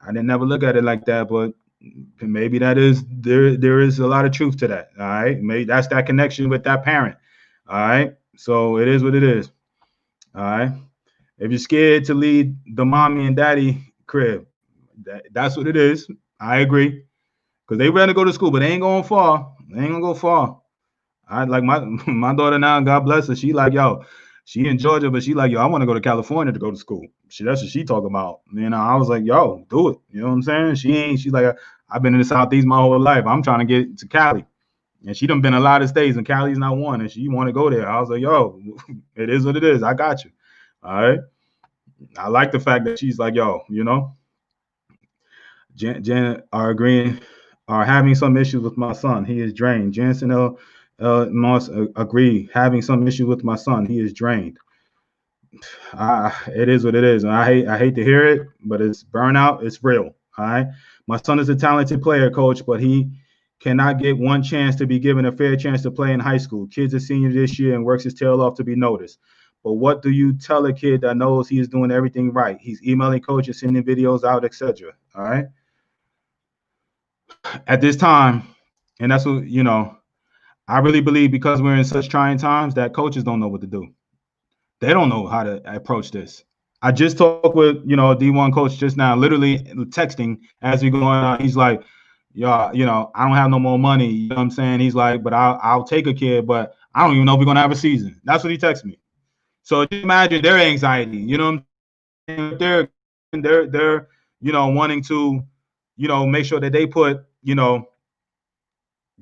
[SPEAKER 1] I didn't never look at it like that, but maybe that is there is a lot of truth to that. All right. Maybe that's that connection with that parent. All right. So it is what it is. All right. If you're scared to leave the mommy and daddy crib, that's what it is. I agree. Because they rather go to school, but they ain't going far. They ain't gonna go far. I like my daughter now, God bless her. She like, yo, she in Georgia, but she like, yo, I want to go to California to go to school. That's what she talking about. I was like, yo, do it. You know what I'm saying? She's like, I've been in the Southeast my whole life. I'm trying to get to Cali. And she done been a lot of states, and Cali's not one, and she want to go there. I was like, yo, it is what it is. I got you. All right. I like the fact that she's like, yo, Jen are having some issues with my son. He is drained. Jansen must agree. Having some issue with my son. He is drained. It is what it is. And I hate to hear it, but it's burnout. It's real. All right. My son is a talented player, coach, but he cannot get one chance to be given a fair chance to play in high school. Kid's a senior this year and works his tail off to be noticed. But what do you tell a kid that knows he is doing everything right? He's emailing coaches, sending videos out, etc. All right. At this time, and that's what, I really believe, because we're in such trying times, that coaches don't know what to do. They don't know how to approach this. I just talked with, a D1 coach just now, literally texting as we going on. He's like, yo, I don't have no more money. You know what I'm saying? He's like, but I'll take a kid, but I don't even know if we're going to have a season. That's what he texted me. So imagine their anxiety, you know what I'm saying? They're wanting to, make sure that they put,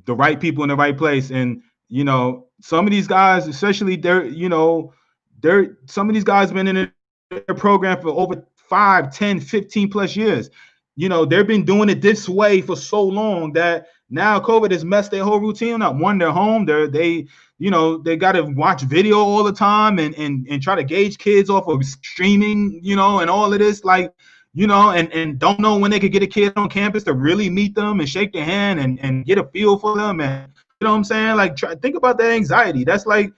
[SPEAKER 1] the right people in the right place. And, some of these guys, especially some of these guys been in their program for over 5, 10, 15 plus years. They've been doing it this way for so long that now COVID has messed their whole routine up. One, they're home. They got to watch video all the time and try to gauge kids off of streaming, and all of this. Like, and don't know when they could get a kid on campus to really meet them and shake their hand and get a feel for them. And you know what I'm saying? Like, think about that anxiety. That's like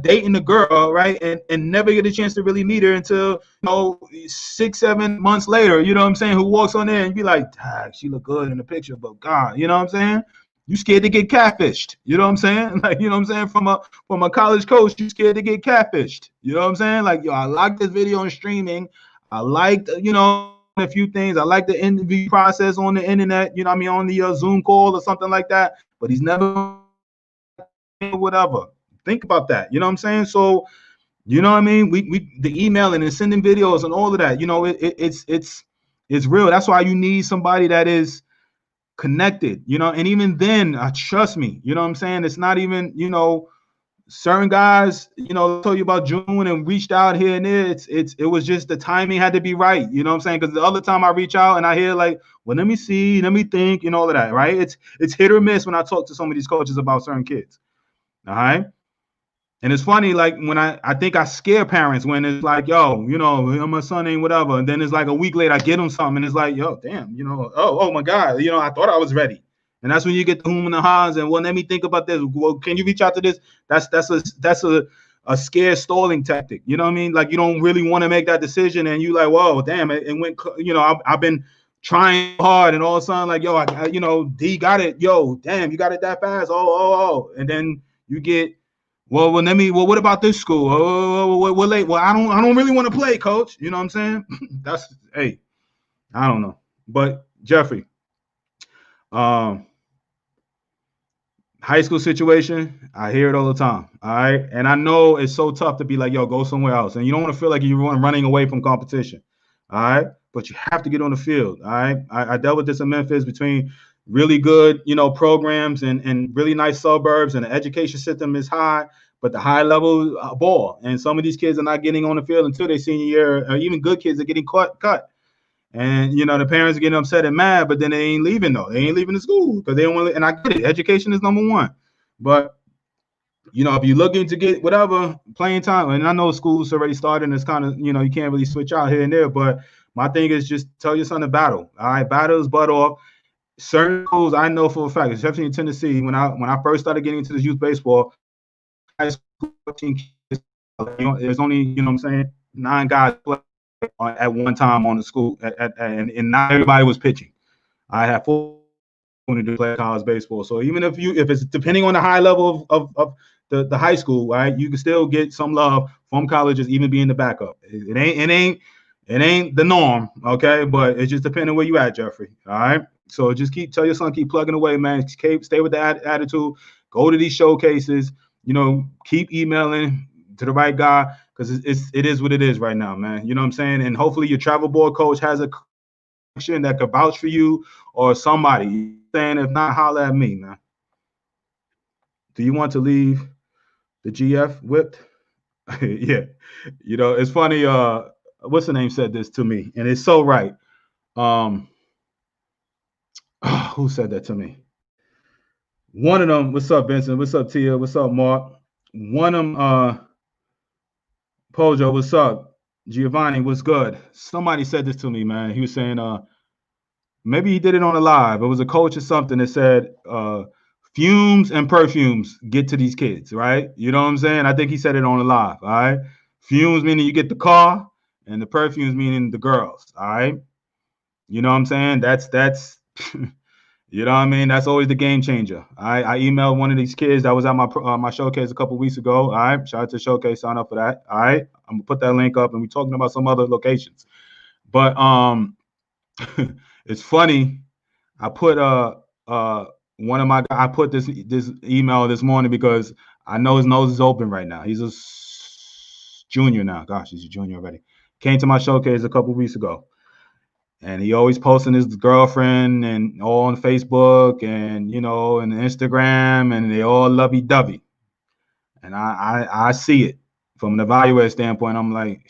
[SPEAKER 1] dating a girl, right? And never get a chance to really meet her until 6-7 months later, you know what I'm saying, who walks on there and be like, she look good in the picture, but God, you know what I'm saying? You scared to get catfished, you know what I'm saying? Like, you know what I'm saying? From a college coach, you scared to get catfished, you know what I'm saying? Like, I like this video on streaming. I liked, a few things. I like the interview process on the internet, on the Zoom call or something like that, but he's never whatever. Think about that. You know what I'm saying? So, you know what I mean? We the emailing and sending videos and all of that, it's real. That's why you need somebody that is connected, and even then, trust me, you know what I'm saying? It's not even, certain guys, told you about June and reached out here and there. It was just the timing had to be right. You know what I'm saying? Because the other time I reach out and I hear like, well, let me see, let me think, all of that, right? It's hit or miss when I talk to some of these coaches about certain kids. All right. And it's funny, like when I think I scare parents when it's like, yo, my son ain't whatever. And then it's like a week later, I get them something and it's like, yo, damn, oh my God, I thought I was ready. And that's when you get the whom and the ha's and, well, let me think about this. Well, can you reach out to this? That's a scare stalling tactic. You know what I mean? Like you don't really want to make that decision and you like, whoa, damn, it went, I've been trying hard and all of a sudden like, yo, D got it. Yo, damn, you got it that fast. Oh. And then you get, well, what about this school? We're late. Well, I don't really want to play, coach. You know what I'm saying? Hey, I don't know. But Jeffrey, high school situation, I hear it all the time. All right. And I know it's so tough to be like, yo, go somewhere else. And you don't want to feel like you're running away from competition. All right. But you have to get on the field. All right. I dealt with this in Memphis between really good, programs and really nice suburbs, and the education system is high, but the high level ball. And some of these kids are not getting on the field until their senior year, or even good kids are getting cut. And, the parents are getting upset and mad, but then they ain't leaving though. They ain't leaving the school because they don't want to, and I get it. Education is number one. But, if you're looking to get whatever playing time, and I know school's already started and it's kind of, you can't really switch out here and there, but my thing is just tell your son to battle. All right. Battle his butt off. Certain schools I know for a fact, especially in Tennessee, when I first started getting into this youth baseball, high school team, there's only, 9 guys play at one time on the school, and not everybody was pitching. I had 4 to play college baseball. So even if it's depending on the high level of the high school, right, you can still get some love from colleges, even being the backup. It ain't the norm, okay? But it's just depending where you at, Jeffrey. All right. So just tell your son, keep plugging away, man. Stay with that attitude. Go to these showcases. Keep emailing to the right guy, because it is what it is right now, man. You know what I'm saying? And hopefully your travel board coach has a connection that could vouch for you or somebody. Saying if not, holler at me, man. Do you want to leave the GF whipped? Yeah. It's funny. What's the name said this to me, and it's so right. Who said that to me? One of them, what's up, Vincent? What's up, Tia? What's up, Mark? One of them, Pojo, what's up? Giovanni, what's good? Somebody said this to me, man. He was saying, maybe he did it on a live. It was a coach or something that said, fumes and perfumes get to these kids, right? You know what I'm saying? I think he said it on a live, all right? Fumes meaning you get the car, and the perfumes meaning the girls, all right? You know what I'm saying? That's you know what I mean? That's always the game changer. I emailed one of these kids that was at my showcase a couple of weeks ago. All right, shout out to Showcase, sign up for that. All right, I'm gonna put that link up, and we're talking about some other locations. But it's funny. I put I put this email this morning because I know his nose is open right now. He's a junior now. Gosh, he's a junior already. Came to my showcase a couple of weeks ago. And he always posting his girlfriend and all on Facebook and, and Instagram, and they all lovey-dovey. And I see it from an evaluator standpoint. I'm like,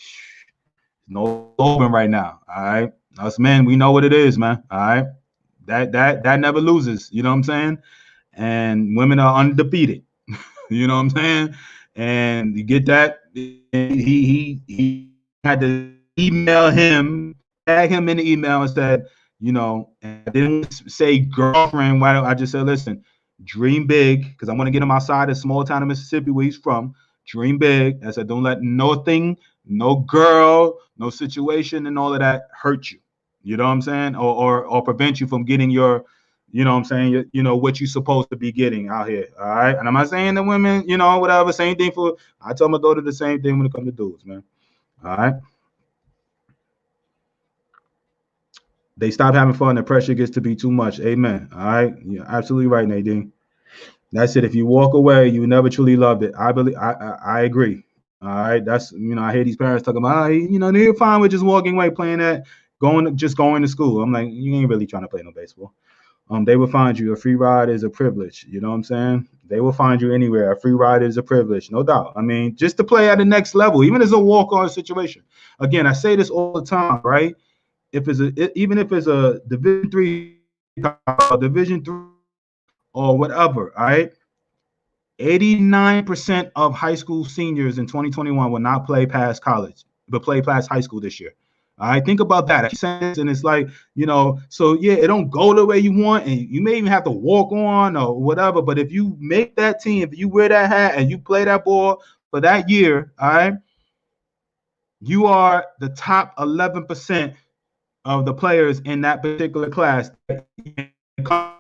[SPEAKER 1] no open right now. All right. Us men, we know what it is, man. All right. That never loses. You know what I'm saying? And women are undefeated. You know what I'm saying? And you get that. He had to email him tagged him in the email and said, you know, and I didn't say girlfriend. Why don't I just said, listen, dream big, because I want to get him outside the small town of Mississippi where he's from. Dream big. I said, don't let nothing, no girl, no situation, and all of that hurt you. You know what I'm saying? Or prevent you from getting your, you know what I'm saying, you know, what you're supposed to be getting out here. All right. And I'm not saying the women, you know, whatever, same thing for, I tell my daughter the same thing when it comes to dudes, man. All right. They stop having fun. The pressure gets to be too much. Amen. All right. You're absolutely right, Nadine. That's it. If you walk away, you never truly loved it. I believe. I agree. All right. That's, you know, I hear these parents talking about, you know, they're fine with just walking away, playing that, going to school. I'm like, you ain't really trying to play no baseball. They will find you. A free ride is a privilege. You know what I'm saying? They will find you anywhere. A free ride is a privilege, no doubt. I mean, just to play at the next level, even as a walk-on situation. Again, I say this all the time, right? Even if it's a Division III, Division III, or whatever, all right? 89% of high school seniors in 2021 will not play past college, but play past high school this year. All right, think about that. And it's like, you know, so yeah, it don't go the way you want, and you may even have to walk on or whatever. But if you make that team, if you wear that hat and you play that ball for that year, all right, you are the top 11% of the players in that particular class. Not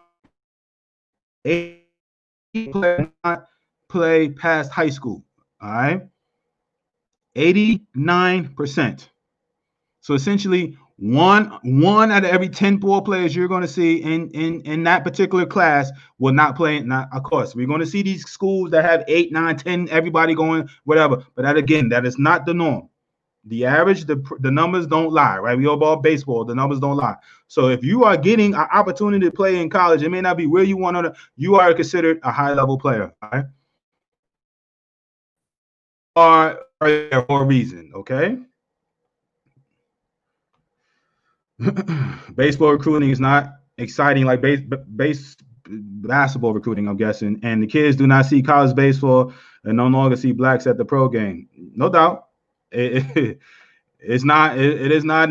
[SPEAKER 1] play past high school. All right, 89%. So essentially, one out of every 10 ball players you're going to see in that particular class will not play. Not, of course, we're going to see these schools that have 8, 9, 10, everybody going, whatever. But that, again, that is not the norm. The average, the numbers don't lie, right? We all ball baseball, the numbers don't lie. So if you are getting an opportunity to play in college, it may not be where you want to, you are considered a high-level player, right? Are there for a reason, okay? Baseball recruiting is not exciting like basketball recruiting, I'm guessing. And the kids do not see college baseball and no longer see blacks at the pro game. No doubt. It is not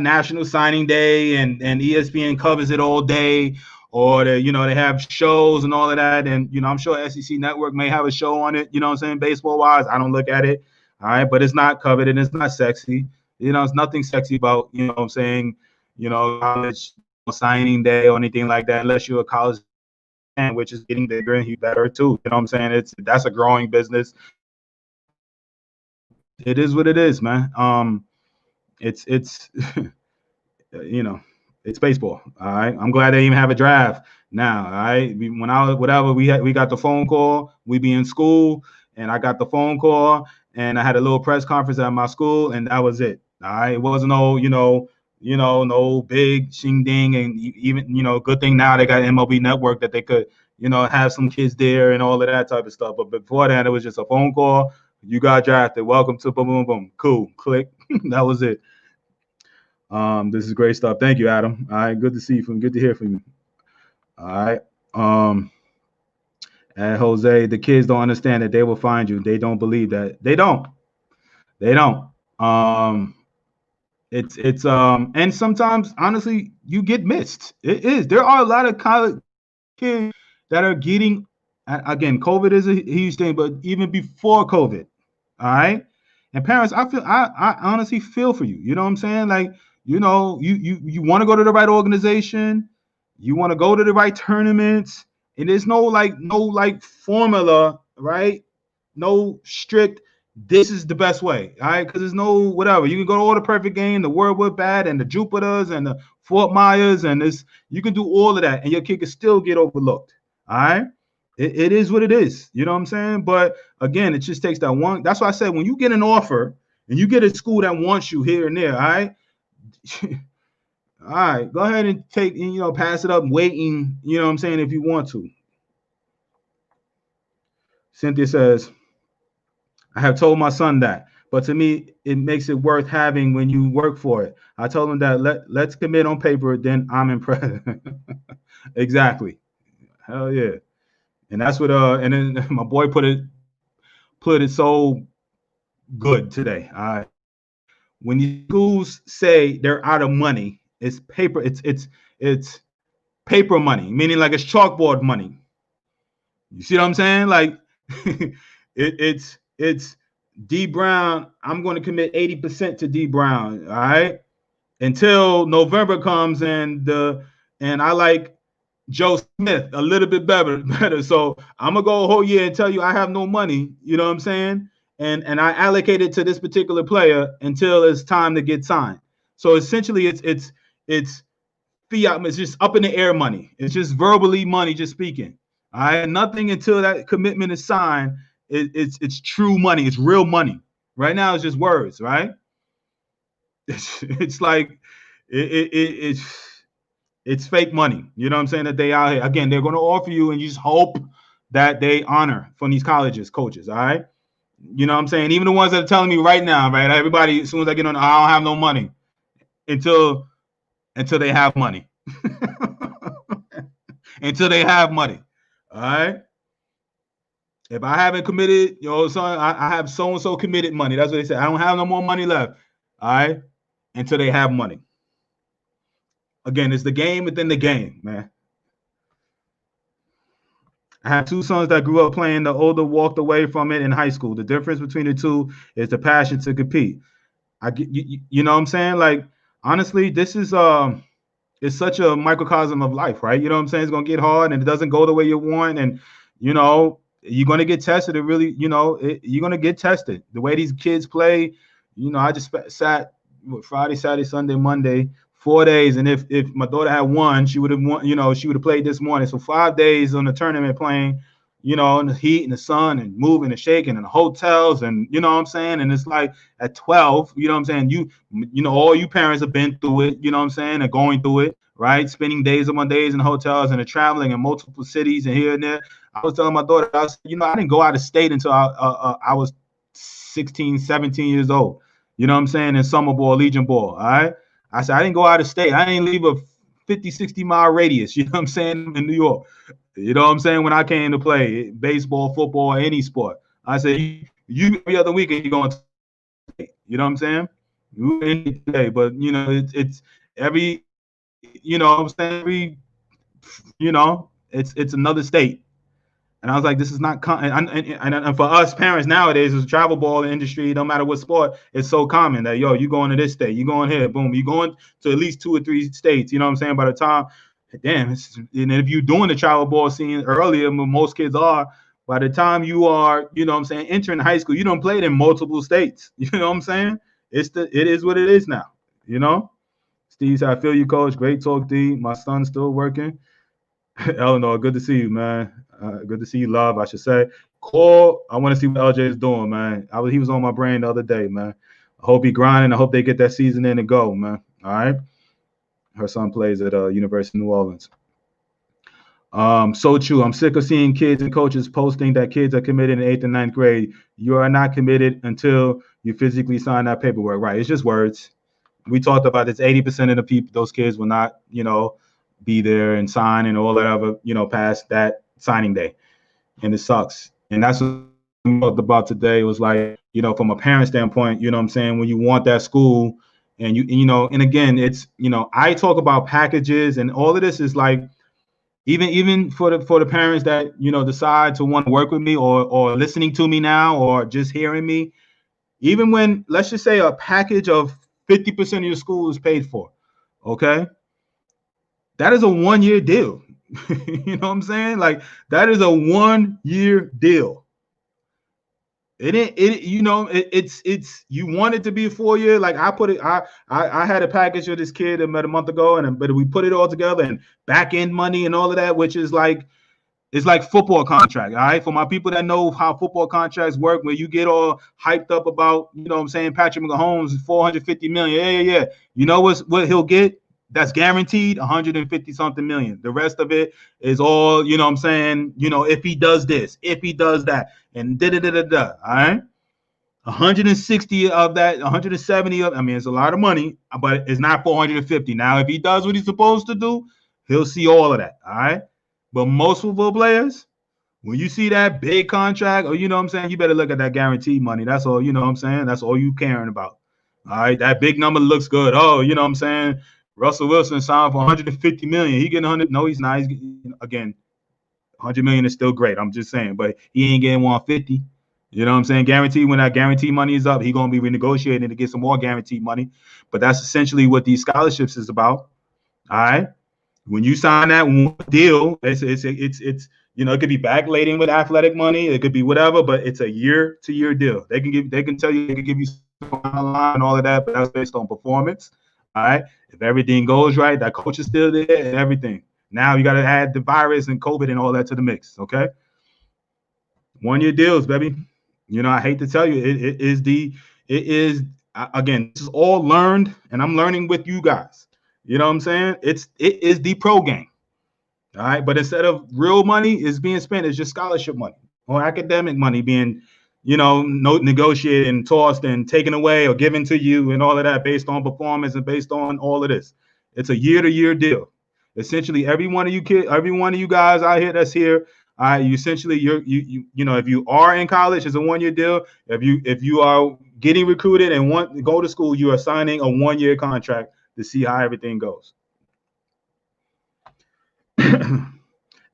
[SPEAKER 1] National Signing Day and ESPN covers it all day, or they have shows and all of that. And, I'm sure SEC Network may have a show on it, what I'm saying, baseball wise. I don't look at it. All right. But it's not covered and it's not sexy. It's nothing sexy about, what I'm saying, college signing day or anything like that, unless you're a college fan, which is getting bigger and better too. You know what I'm saying? That's a growing business. It is what it is, man. It's it's baseball. All right. I'm glad they even have a draft now. All right. We got the phone call. We be in school and I got the phone call and I had a little press conference at my school and that was it. All right. It wasn't no big shing ding, and even, good thing now they got MLB Network that they could, have some kids there and all of that type of stuff. But before that, it was just a phone call. You got drafted. Welcome to boom, boom, boom. Cool. Click. That was it. This is great stuff. Thank you, Adam. All right. Good to see you. Good to hear from you. All right. And Jose, the kids don't understand that they will find you. They don't believe that. They don't. It's and sometimes honestly you get missed. It is. There are a lot of college kids that are getting, again, COVID is a huge thing, but even before COVID, all right. And parents, I honestly feel for you. You know what I'm saying? Like, you want to go to the right organization, you want to go to the right tournaments, and there's no formula, right? No strict, this is the best way, all right? Because there's no whatever. You can go to all the perfect game, the Wordwood Bat and the Jupiters and the Fort Myers, and this, you can do all of that, and your kid can still get overlooked. All right. It is what it is. You know what I'm saying? But again, it just takes that one. That's why I said when you get an offer and you get a school that wants you here and there, all right? All right, go ahead and take, pass it up, waiting, you know what I'm saying, if you want to. Cynthia says, I have told my son that, but to me, it makes it worth having when you work for it. I told him that let's commit on paper, then I'm impressed. Exactly. Hell yeah. And that's what and then my boy put it so good today. When these schools say they're out of money, It's paper. It's paper money, meaning like it's chalkboard money. You see what I'm saying? Like it's D Brown. I'm going to commit 80% to D Brown. All right, until November comes and I like Joe Smith a little bit better. So I'm gonna go a whole year and tell you I have no money. You know what I'm saying? And I allocate it to this particular player until it's time to get signed. So essentially, it's fiat. It's just up in the air money. It's just verbally money, just speaking. All right, nothing until that commitment is signed. It's true money. It's real money. Right now, it's just words. Right? It's like it's fake money. You know what I'm saying? That they out here again. They're going to offer you, and you just hope that they honor from these colleges, coaches. All right. You know what I'm saying? Even the ones that are telling me right now, right? Everybody, as soon as I get on, I don't have no money until they have money. Until they have money. All right. If I haven't committed, son, I have so and so committed money. That's what they say. I don't have no more money left. All right. Until they have money. Again, it's the game within the game, man. I have two sons that grew up playing. The older walked away from it in high school. The difference between the two is the passion to compete. You know what I'm saying? Like, honestly, this is it's such a microcosm of life, right? You know what I'm saying? It's gonna get hard and it doesn't go the way you want, and you're gonna get tested. It really, you're gonna get tested. The way these kids play, I just sat Friday, Saturday, Sunday, Monday, 4 days, and if my daughter had won, she would have won. She would have played this morning. So 5 days on the tournament playing, in the heat and the sun and moving and shaking and the hotels, and you know what I'm saying. And it's like at 12, you know what I'm saying. All you parents have been through it. You know what I'm saying, and going through it, right? Spending days upon days in hotels and traveling in multiple cities and here and there. I was telling my daughter, I didn't go out of state until I was 16, 17 years old. You know what I'm saying, in summer ball, Legion ball. All right. I said, I didn't go out of state. I didn't leave a 50, 60-mile radius, you know what I'm saying, in New York. You know what I'm saying? When I came to play baseball, football, any sport, I said, you every other weekend you're going to state. You know what I'm saying? You any day, but it's every, I'm saying it's another state. And I was like, this is not and for us parents nowadays, it's a travel ball industry, no matter what sport, it's so common that, you going to this state, you going here, boom, you going to at least 2 or 3 states, you know what I'm saying? By the time, and if you're doing the travel ball scene earlier, most kids are, by the time you are, entering high school, you don't play it in multiple states. You know what I'm saying? It is what it is now, Steve said, I feel you, coach. Great talk, D. My son's still working. Eleanor, good to see you, man. Good to see you, love, I should say. Call. I want to see what LJ is doing, man. He was on my brain the other day, man. I hope he grinding. I hope they get that season in and go, man. All right. Her son plays at University of New Orleans. So true. I'm sick of seeing kids and coaches posting that kids are committed in 8th and 9th grade. You are not committed until you physically sign that paperwork. Right. It's just words. We talked about this. 80% of the people, those kids will not, be there and sign and all that other, past that signing day. And it sucks. And that's what we talked about today. It was like, from a parent standpoint, you know what I'm saying, when you want that school and and again, it's, I talk about packages and all of this is like, even for the parents that, decide to want to work with me or listening to me now or just hearing me, even when, let's just say a package of 50% of your school is paid for. Okay. That is a 1-year deal. You know what I'm saying? Like, that is a 1-year deal. It's you want it to be a 4-year. Like I had a package with this kid I met a month ago, but we put it all together and back end money and all of that, which is like, it's like football contract. All right. For my people that know how football contracts work, where you get all hyped up about, what I'm saying, Patrick Mahomes, $450 million. Yeah. You know what he'll get? That's guaranteed, 150 something million. The rest of it is all, what I'm saying, if he does this, if he does that, and da-da-da-da-da. All right. 160 of that, 170 of, it's a lot of money, but it's not 450. Now, if he does what he's supposed to do, he'll see all of that. All right. But most football players, when you see that big contract, or what I'm saying, you better look at that guaranteed money. That's all, what I'm saying? That's all you caring about. All right. That big number looks good. Oh, what I'm saying? Russell Wilson signed for 150 million. He getting 100. No, he's not. He's getting, again, 100 million is still great. I'm just saying, but he ain't getting 150. You know what I'm saying? Guaranteed, when that guarantee money is up, he's going to be renegotiating to get some more guaranteed money. But that's essentially what these scholarships is about. All right. When you sign that one deal, it's you know, it could be backloading with athletic money, it could be whatever, but it's a year-to-year deal. They can tell you, they can give you online and all of that, but that's based on performance. All right. If everything goes right, that coach is still there and everything. Now you got to add the virus and COVID and all that to the mix. Okay. 1-year deals, baby. You know, I hate to tell you, it is again, this is all learned, and I'm learning with you guys. You know what I'm saying? It is the pro game. All right. But instead of real money is being spent, it's just scholarship money or academic money being, you know, negotiated and tossed and taken away or given to you and all of that based on performance and based on all of this. It's a year-to-year deal. Essentially, every one of you guys out here that's here, you essentially you know, if you are in college, it's a 1-year deal. If you are getting recruited and want to go to school, you are signing a 1-year contract to see how everything goes.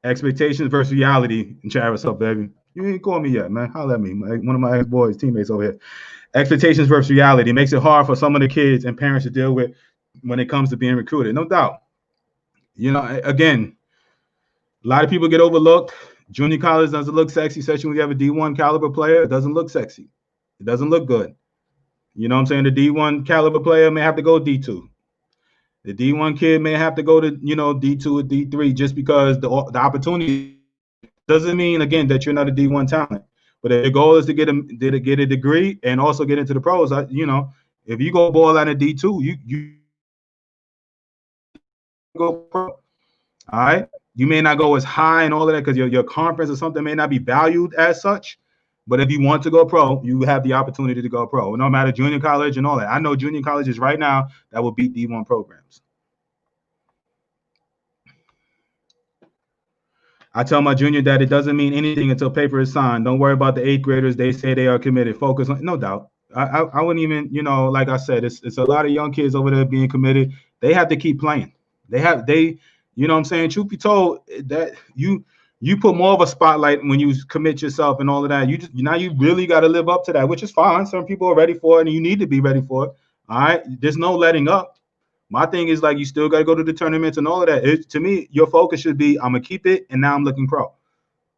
[SPEAKER 1] Expectations versus reality. And chat, what's up, baby? You ain't called me yet, man. Holler at me. One of my ex-boys, teammates over here. Expectations versus reality makes it hard for some of the kids and parents to deal with when it comes to being recruited. No doubt. You know, again, a lot of people get overlooked. Junior college doesn't look sexy, especially when you have a D1 caliber player. It doesn't look sexy. It doesn't look good. You know what I'm saying? The D1 caliber player may have to go D2. The D1 kid may have to go to, you know, D2 or D3 just because the opportunity doesn't mean, again, that you're not a D1 talent. But if the goal is to get a degree and also get into the pros, you know, if you go ball out of D2, you go pro. All right. You may not go as high and all of that because your conference or something may not be valued as such. But if you want to go pro, you have the opportunity to go pro, no matter junior college and all that. I know junior colleges right now that will beat D1 programs. I tell my junior that it doesn't mean anything until paper is signed. Don't worry about the 8th graders. They say they are committed. Focus on, no doubt. I wouldn't even, you know, like I said, it's a lot of young kids over there being committed. They have to keep playing. You know what I'm saying? Truth be told, that you put more of a spotlight when you commit yourself and all of that. Now you really got to live up to that, which is fine. Some people are ready for it, and you need to be ready for it. All right. There's no letting up. My thing is, like, you still got to go to the tournaments and all of that. To me, your focus should be, I'm going to keep it, and now I'm looking pro.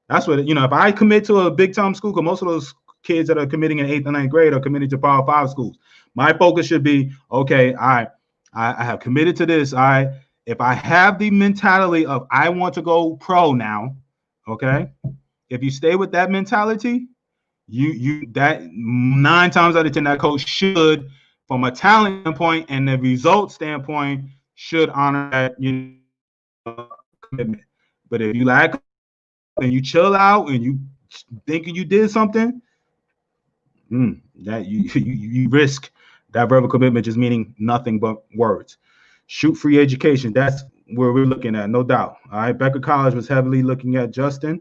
[SPEAKER 1] That's what, you know, if I commit to a big-time school, because most of those kids that are committing in 8th and 9th grade are committed to Power 5 schools. My focus should be, okay, all right, I have committed to this. All right, if I have the mentality of I want to go pro now, okay, if you stay with that mentality, that 9 times out of 10, that coach should, from a talent standpoint and the result standpoint, should honor that, you know, commitment. But if you lack and you chill out and you thinking you did something, that you risk that verbal commitment just meaning nothing but words. Shoot free education. That's where we're looking at, no doubt. All right. Becker College was heavily looking at Justin.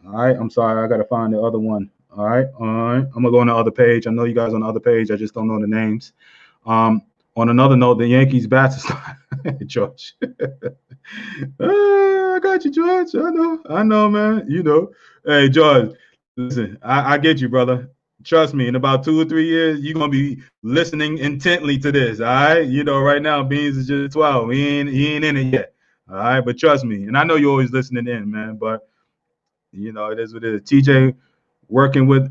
[SPEAKER 1] All right. I'm sorry. I got to find the other one. All right. I'm going to go on the other page. I know you guys on the other page. I just don't know the names. On another note, the Yankees bats George. I got you, George. I know, man. You know. Hey, George, listen, I get you, brother. Trust me, in about 2 or 3 years, you're going to be listening intently to this, all right? You know, right now, Beans is just 12. He ain't in it yet, all right? But trust me, and I know you're always listening in, man, but, you know, it is what it is. TJ working with,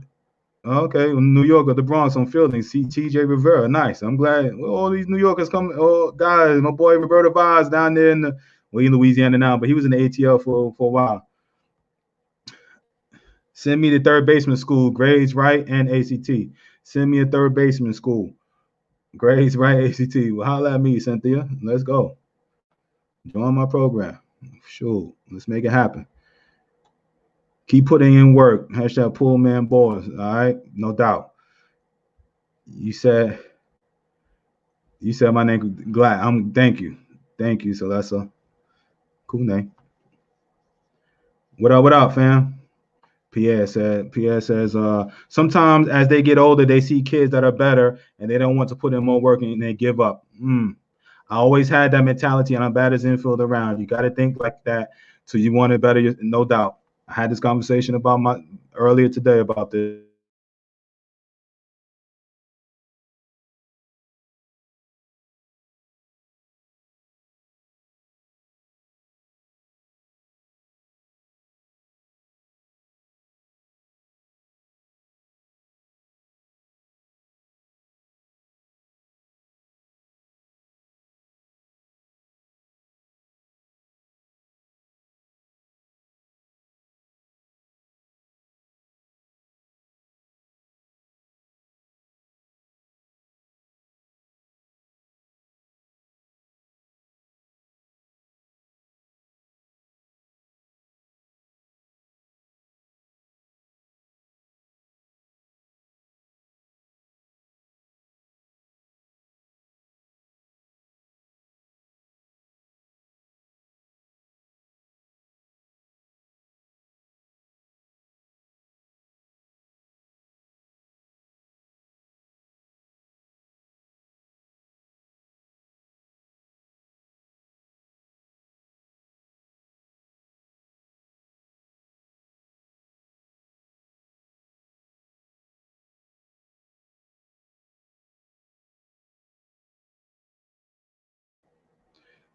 [SPEAKER 1] okay, New York or the Bronx on fielding. See TJ Rivera, nice. I'm glad all these New Yorkers come. Oh, guys, my boy Roberto Vaz down there in Louisiana now, but he was in the ATL for a while. Send me to third baseman school, grades right and ACT. Send me a third baseman school, grades right, ACT. Well, holla at me, Cynthia. Let's go. Join my program. Sure, let's make it happen. Keep putting in work. Hashtag Pullman Boys. All right, no doubt. You said my name. Glad. Thank you, Cellosa. Cool name. What up, fam? Pierre says, sometimes as they get older, they see kids that are better and they don't want to put in more work and they give up. I always had that mentality, and I'm bad as infield around. You got to think like that, so you want it better, no doubt. I had this conversation about earlier today about this.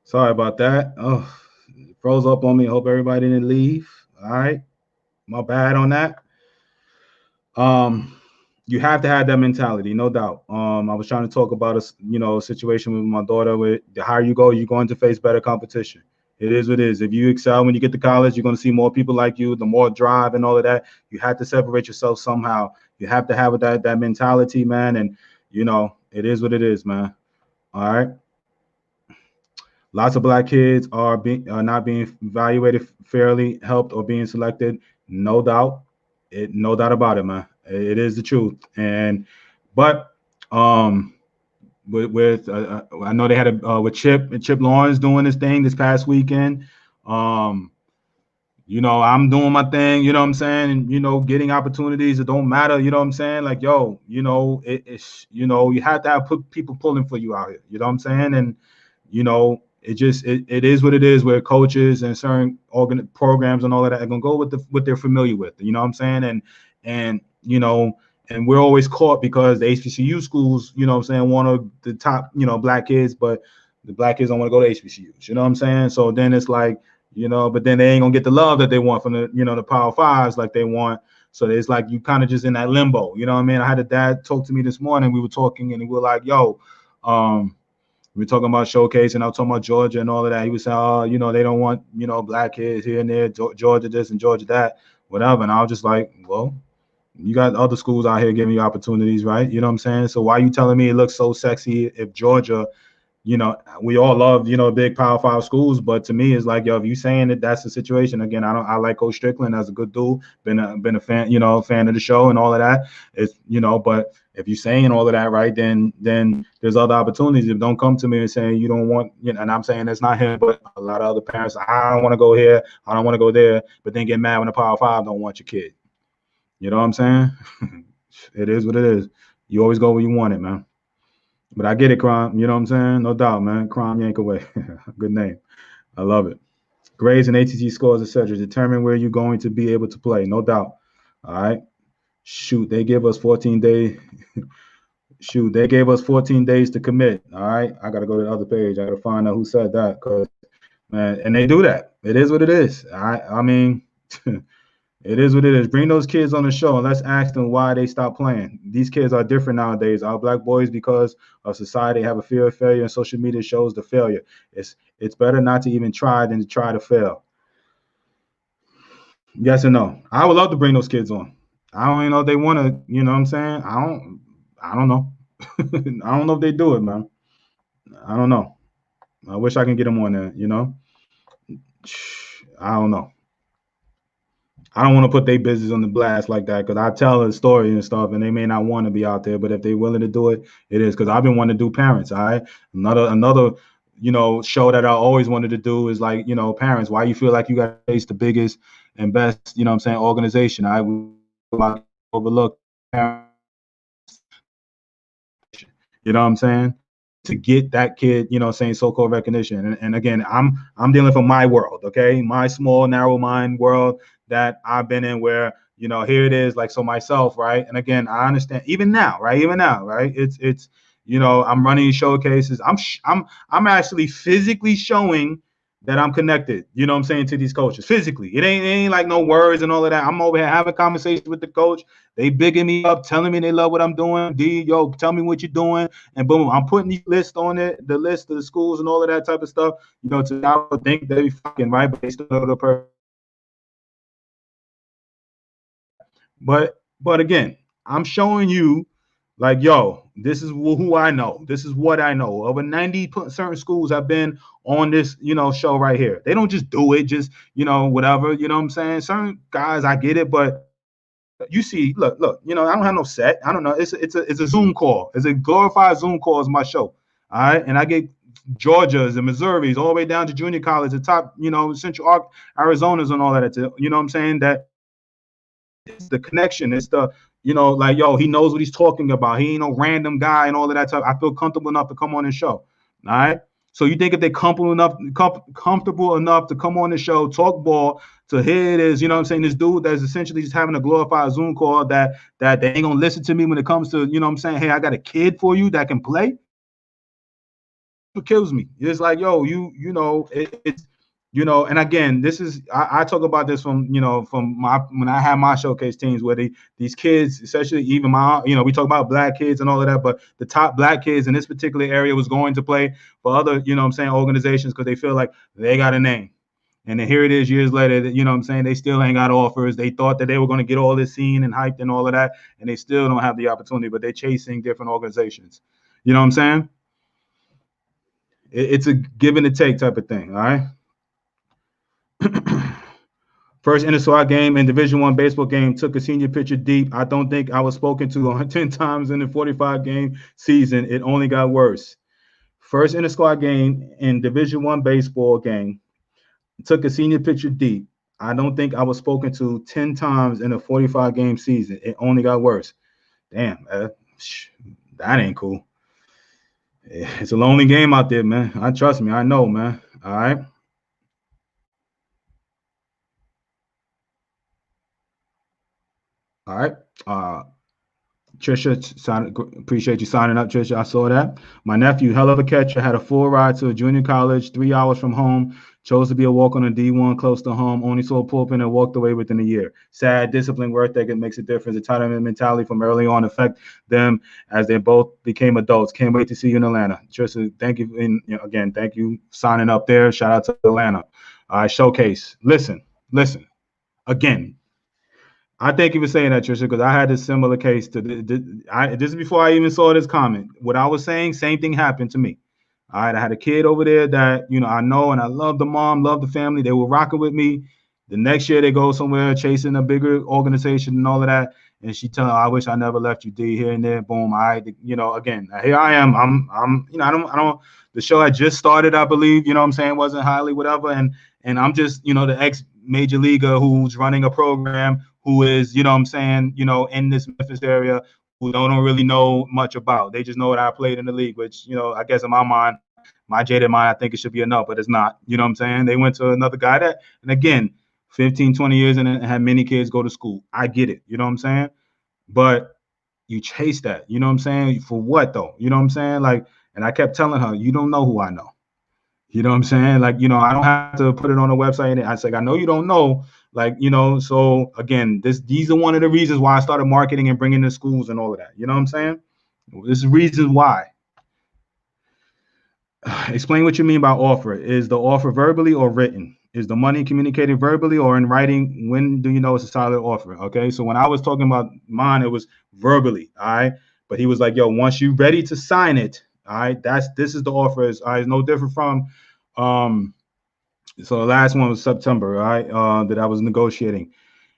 [SPEAKER 1] Sorry about that. Oh, it froze up on me. Hope everybody didn't leave. All right, my bad on that. Um, you have to have that mentality, no doubt. I was trying to talk about a situation with my daughter. With the higher you go, you're going to face better competition. It is what it is. If you excel when you get to college, you're going to see more people like you. The more drive and all of that, you have to separate yourself somehow. You have to have that mentality, man. And it is what it is, man. All right. Lots of black kids are not being evaluated fairly, helped, or being selected. No doubt, no doubt about it, man. It is the truth. But I know they had with Chip Lawrence doing this thing this past weekend. I'm doing my thing, you know what I'm saying? And, getting opportunities, it don't matter, you know what I'm saying? Like, yo, it's, you have to have people pulling for you out here, you know what I'm saying? And, it is what it is, where coaches and certain programs and all of that are going to go with what they're familiar with, you know what I'm saying? And we're always caught because the HBCU schools, you know what I'm saying, want the top, black kids, but the black kids don't want to go to HBCUs, you know what I'm saying? So then it's like, but then they ain't gonna get the love that they want from the Power Fives like they want. So it's like you kind of just in that limbo. You know what I mean? I had a dad talk to me this morning. We were talking and we were like, yo, we were talking about showcase, and I was talking about Georgia and all of that. He was saying, oh, they don't want, black kids here and there, Georgia this and Georgia that, whatever. And I was just like, well, you got other schools out here giving you opportunities, right? You know what I'm saying? So why are you telling me it looks so sexy if Georgia, we all love, big Power Five schools, but to me, it's like, yo, if you saying that that's the situation, again, I like Coach Strickland as a good dude, been a fan, fan of the show and all of that. It's, but if you're saying all of that, right, then there's other opportunities. If don't come to me and saying you don't want, and I'm saying it's not him, but a lot of other parents, I don't want to go here, I don't want to go there, but then get mad when the Power Five don't want your kid. You know what I'm saying? It is what it is. You always go where you want it, man. But I get it, Crime. You know what I'm saying? No doubt, man. Crime yank away. Good name. I love it. Grades and ATT scores, etc. Determine where you're going to be able to play. No doubt. All right. Shoot, they give us 14 days. Shoot, they gave us 14 days to commit. All right. I got to go to the other page. I got to find out who said that, because, man, and they do that. It is what it is. I mean, it is what it is. Bring those kids on the show and let's ask them why they stopped playing. These kids are different nowadays. Our black boys, because of society, have a fear of failure, and social media shows the failure. It's better not to even try than to try to fail. Yes and no. I would love to bring those kids on. I don't even know if they want to. You know what I'm saying? I don't know. I don't know if they do it, man. I don't know. I wish I can get them on there. I don't know. I don't want to put their business on the blast like that, because I tell a story and stuff, and they may not want to be out there. But if they're willing to do it, it is. Because I've been wanting to do parents. All right, another show that I always wanted to do is like, parents. Why you feel like you got to face the biggest and best, what I'm saying, organization? I would overlook parents. You know what I'm saying? to get that kid, saying so-called recognition. And again, I'm dealing from my world, okay, my small narrow mind world that I've been in, where here it is, like, so myself, right? And again, I understand even now, right? It's I'm running showcases. I'm actually physically showing that I'm connected, what I'm saying, to these coaches physically. It ain't like no words and all of that. I'm over here having conversations with the coach. They bigging me up, telling me they love what I'm doing. Yo, tell me what you're doing. And boom, I'm putting these lists on it, the list of the schools and all of that type of stuff, to think they be fucking right, but they still know the person. But again, I'm showing you, like, yo, this is who I know. This is what I know. Over 90 certain schools have been on this, show right here. They don't just do it, just, whatever, what I'm saying? Certain guys, I get it, but you see, look, I don't have no set. I don't know. It's a Zoom call. It's a glorified Zoom call is my show. All right. And I get Georgias and Missouris all the way down to junior college, the top, Central Arizonas and all that. You know what I'm saying? That it's the connection. It's the, like, yo, he knows what he's talking about. He ain't no random guy and all of that stuff. I feel comfortable enough to come on the show. All right. So you think if they're comfortable enough to come on the show, talk ball, to here it is, this dude that's essentially just having a glorified Zoom call that they ain't gonna listen to me when it comes to, hey, I got a kid for you that can play. What kills me. It's like, yo, it's and again, this is I talk about this from my when I have my showcase teams, where these kids, especially even my we talk about black kids and all of that, but the top black kids in this particular area was going to play for other organizations because they feel like they got a name. And then here it is years later, they still ain't got offers. They thought that they were going to get all this seen and hyped and all of that, and they still don't have the opportunity, but they're chasing different organizations. You know what I'm saying? It's a give and a take type of thing. All right. First inter-squad game in Division I baseball game, took a senior pitcher deep. I don't think I was spoken to 10 times in the 45-game season. It only got worse. First inter-squad game in Division I baseball game, took a senior pitcher deep. I don't think I was spoken to 10 times in a 45-game season. It only got worse. Damn, that ain't cool. It's a lonely game out there, man. Trust me, I know, man. All right. All right. Trisha, appreciate you signing up, Trisha. I saw that. My nephew, hell of a catcher, had a full ride to a junior college, 3 hours from home. Chose to be a walk on a D1 close to home. Only saw a pulpit and walked away within a year. Sad, discipline, work ethic makes a difference. The entitlement mentality from early on affect them as they both became adults. Can't wait to see you in Atlanta. Trisha, thank you. And again, thank you signing up there. Shout out to Atlanta. Showcase. Listen. Again, I thank you for saying that, Trisha, because I had a similar case to this is before I even saw this comment. What I was saying, same thing happened to me. All right, I had a kid over there that I know, and I love the mom, love the family. They were rocking with me. The next year they go somewhere chasing a bigger organization and all of that, and she telling, I wish I never left you, D. Here and there, boom. Again, here I am. I'm I don't. The show had just started, I believe. What I'm saying, wasn't highly whatever, and I'm just the ex major leaguer who's running a program, who is I'm saying in this Memphis area, who don't really know much about. They just know that I played in the league, which I guess in my mind, my jaded mind, I think it should be enough, but it's not. What I'm saying? They went to another guy that, and again, 15, 20 years and had many kids go to school. I get it. What I'm saying? But you chase that. What I'm saying? For what though? What I'm saying? Like, and I kept telling her, you don't know who I know. What I'm saying? Like, I don't have to put it on the website. And I said, I know you don't know. Like, so again, these are one of the reasons why I started marketing and bringing in schools and all of that. What I'm saying? This is reasons why. Explain what you mean by offer. Is the offer verbally or written? Is the money communicated verbally or in writing? When do you know it's a solid offer? Okay. So when I was talking about mine, it was verbally. All right. But he was like, yo, once you're ready to sign it, all right, this is the offer. It's no different from so the last one was September, right? That I was negotiating.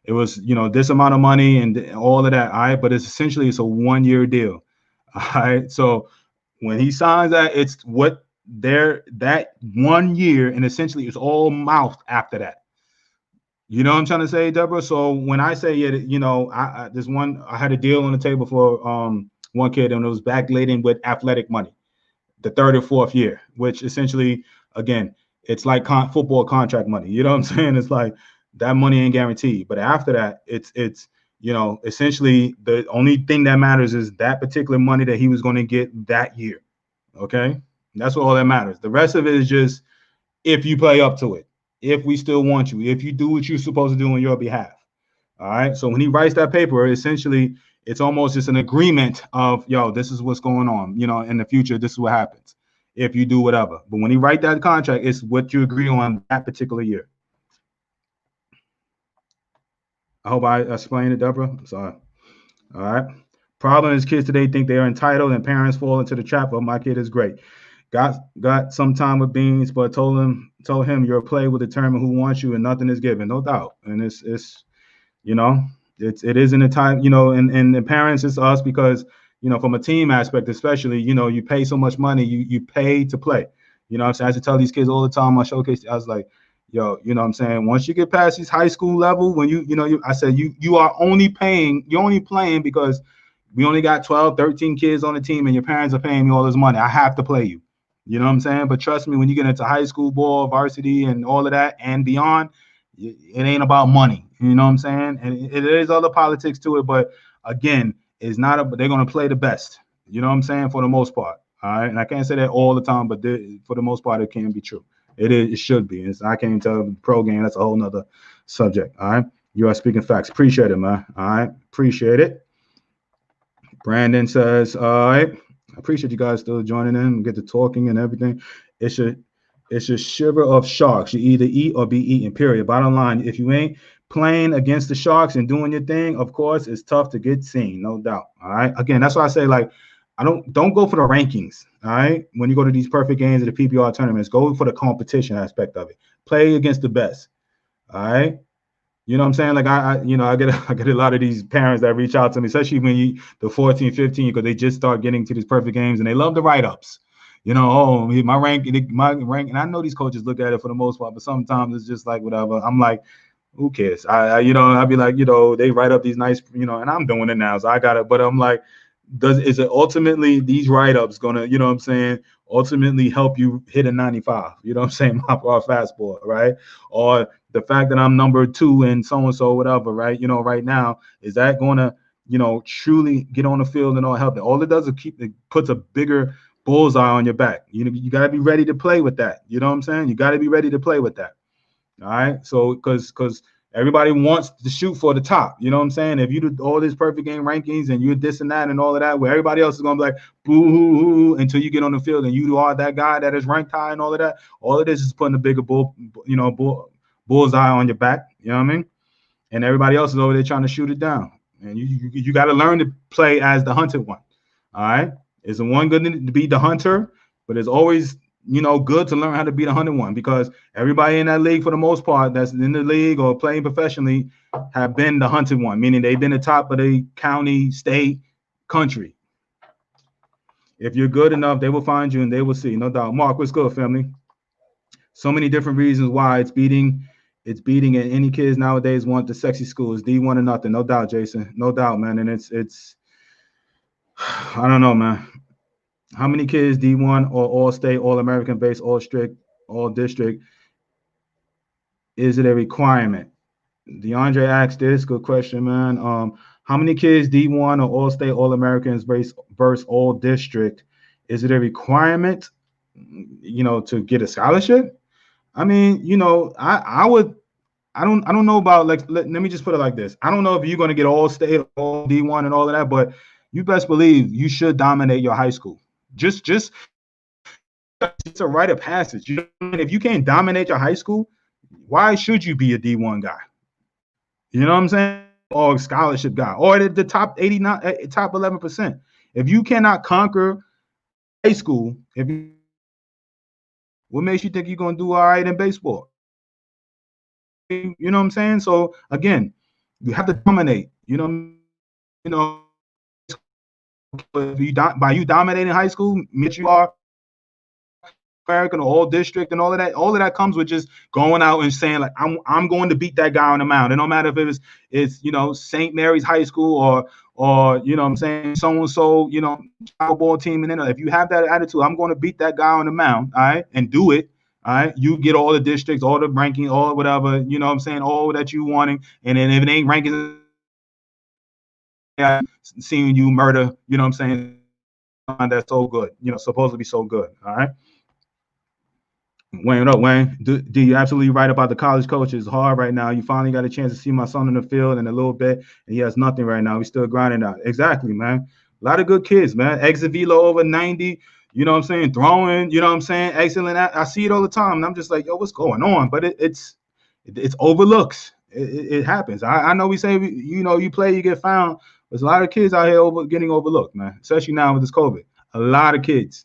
[SPEAKER 1] It was, this amount of money and all of that. All right. But it's a 1-year deal. All right. So when he signs that, it's what that 1 year, and essentially it's all mouth after that. What I'm trying to say, Deborah? So when I say I had a deal on the table for one kid, and it was backladen with athletic money. the third or fourth year, which essentially, again, it's like football contract money. You know what I'm saying? It's like that money ain't guaranteed. But after that, it's essentially the only thing that matters is that particular money that he was going to get that year. Okay, that's all that matters. The rest of it is just if you play up to it, if we still want you, if you do what you're supposed to do on your behalf. All right. So when he writes that paper, essentially, it's almost just an agreement of, yo, this is what's going on. In the future, this is what happens if you do whatever. But when he write that contract, it's what you agree on that particular year. I hope I explained it, Deborah. I'm sorry. All right. Problem is kids today think they are entitled and parents fall into the trap of my kid is great. Got some time with Beans, but told him your play will determine who wants you and nothing is given. No doubt. And it isn't a time, and the parents, it's us because, from a team aspect, especially, you pay so much money, you pay to play. I'm saying? I used to tell these kids all the time, I showcase, I was like, yo, I'm saying, once you get past these high school level, when I said, you are only paying, you're only playing because we only got 12, 13 kids on the team and your parents are paying me all this money. I have to play you. You know what I'm saying? But trust me, when you get into high school ball, varsity, and all of that and beyond, it ain't about money. You know what I'm saying? And it is other politics to it. But again, it's not they're going to play the best. You know what I'm saying? For the most part. All right. And I can't say that all the time, but for the most part, it can be true. It should be. I can't tell pro game. That's a whole nother subject. All right. You are speaking facts. Appreciate it, man. All right. Appreciate it. Brandon says, all right. I appreciate you guys still joining in, get to talking and everything. It's a shiver of sharks. You either eat or be eaten, period. Bottom line, if you ain't playing against the Sharks and doing your thing, of course, it's tough to get seen, no doubt. All right. Again, that's why I say, like, don't go for the rankings. All right. When you go to these perfect games or the PPR tournaments, go for the competition aspect of it. Play against the best. All right. You know what I'm saying? Like I get a lot of these parents that reach out to me, especially when the 14, 15, because they just start getting to these perfect games and they love the write-ups. My rank, and I know these coaches look at it for the most part, but sometimes it's just like whatever. I'm like, who cares? I'd be like, they write up these nice, and I'm doing it now, so I got it. But I'm like, is it ultimately these write-ups gonna, ultimately help you hit a 95? You know what I'm saying? Or fastball, right? Or the fact that I'm number 2 and so whatever, right? Right now, is that gonna, truly get on the field and all help? All it does is puts a bigger bullseye on your back. You got to be ready to play with that. You know what I'm saying? You got to be ready to play with that. All right. So because everybody wants to shoot for the top. You know what I'm saying? If you do all these perfect game rankings and you're this and that and all of that, where everybody else is going to be like, boo-hoo-hoo, until you get on the field and you are that guy that is ranked high and all of that, all it is putting a bigger bullseye on your back. You know what I mean? And everybody else is over there trying to shoot it down. And you got to learn to play as the hunted one. All right. Is the one good to be the hunter? But it's always, good to learn how to be the hunted one, because everybody in that league, for the most part, that's in the league or playing professionally, have been the hunted one, meaning they've been the top of the county, state, country. If you're good enough, they will find you and they will see, no doubt. Mark, what's good, family? So many different reasons why it's beating, and any kids nowadays want the sexy schools. D1 or nothing, no doubt, Jason, no doubt, man. And it's I don't know, man. How many kids D1 or all state, all American based, all strict, all district? Is it a requirement? DeAndre asked this. Good question, man. How many kids D1 or all state, all Americans versus all district? Is it a requirement, to get a scholarship? I mean, I don't know about, like, let me just put it like this. I don't know if you're going to get all state, all D1 and all of that, but you best believe you should dominate your high school. Just it's a rite of passage. If you can't dominate your high school, why should you be a D1 guy? You know what I'm saying? Or a scholarship guy, or the top 89, top 11%. If you cannot conquer high school, what makes you think you're gonna do all right in baseball? You know what I'm saying? So again, you have to dominate. By you dominating high school, means you are American or all district and all of that comes with just going out and saying, like, I'm going to beat that guy on the mound. And no matter if it's St. Mary's High School or, you know what I'm saying, so-and-so, you know, child ball team. And then if you have that attitude, I'm going to beat that guy on the mound, all right, and do it. All right, you get all the districts, all the ranking, all whatever, you know what I'm saying, all that you wanting. And then if it ain't ranking, seeing you murder, you know what I'm saying, that's so good, you know, supposed to be so good. All right. Wayne, what up, Wayne? Do you absolutely right about the college coach? It's hard right now. You finally got a chance to see my son in the field in a little bit, and he has nothing right now. He's still grinding out. Exactly, man. A lot of good kids, man. Exit velo over 90. You know what I'm saying? Throwing. You know what I'm saying? Excellent. I see it all the time, and I'm just like, yo, what's going on? But it's overlooks. It happens. I know we say you know, you play, you get found. There's a lot of kids out here getting overlooked, man. Especially now with this COVID. A lot of kids.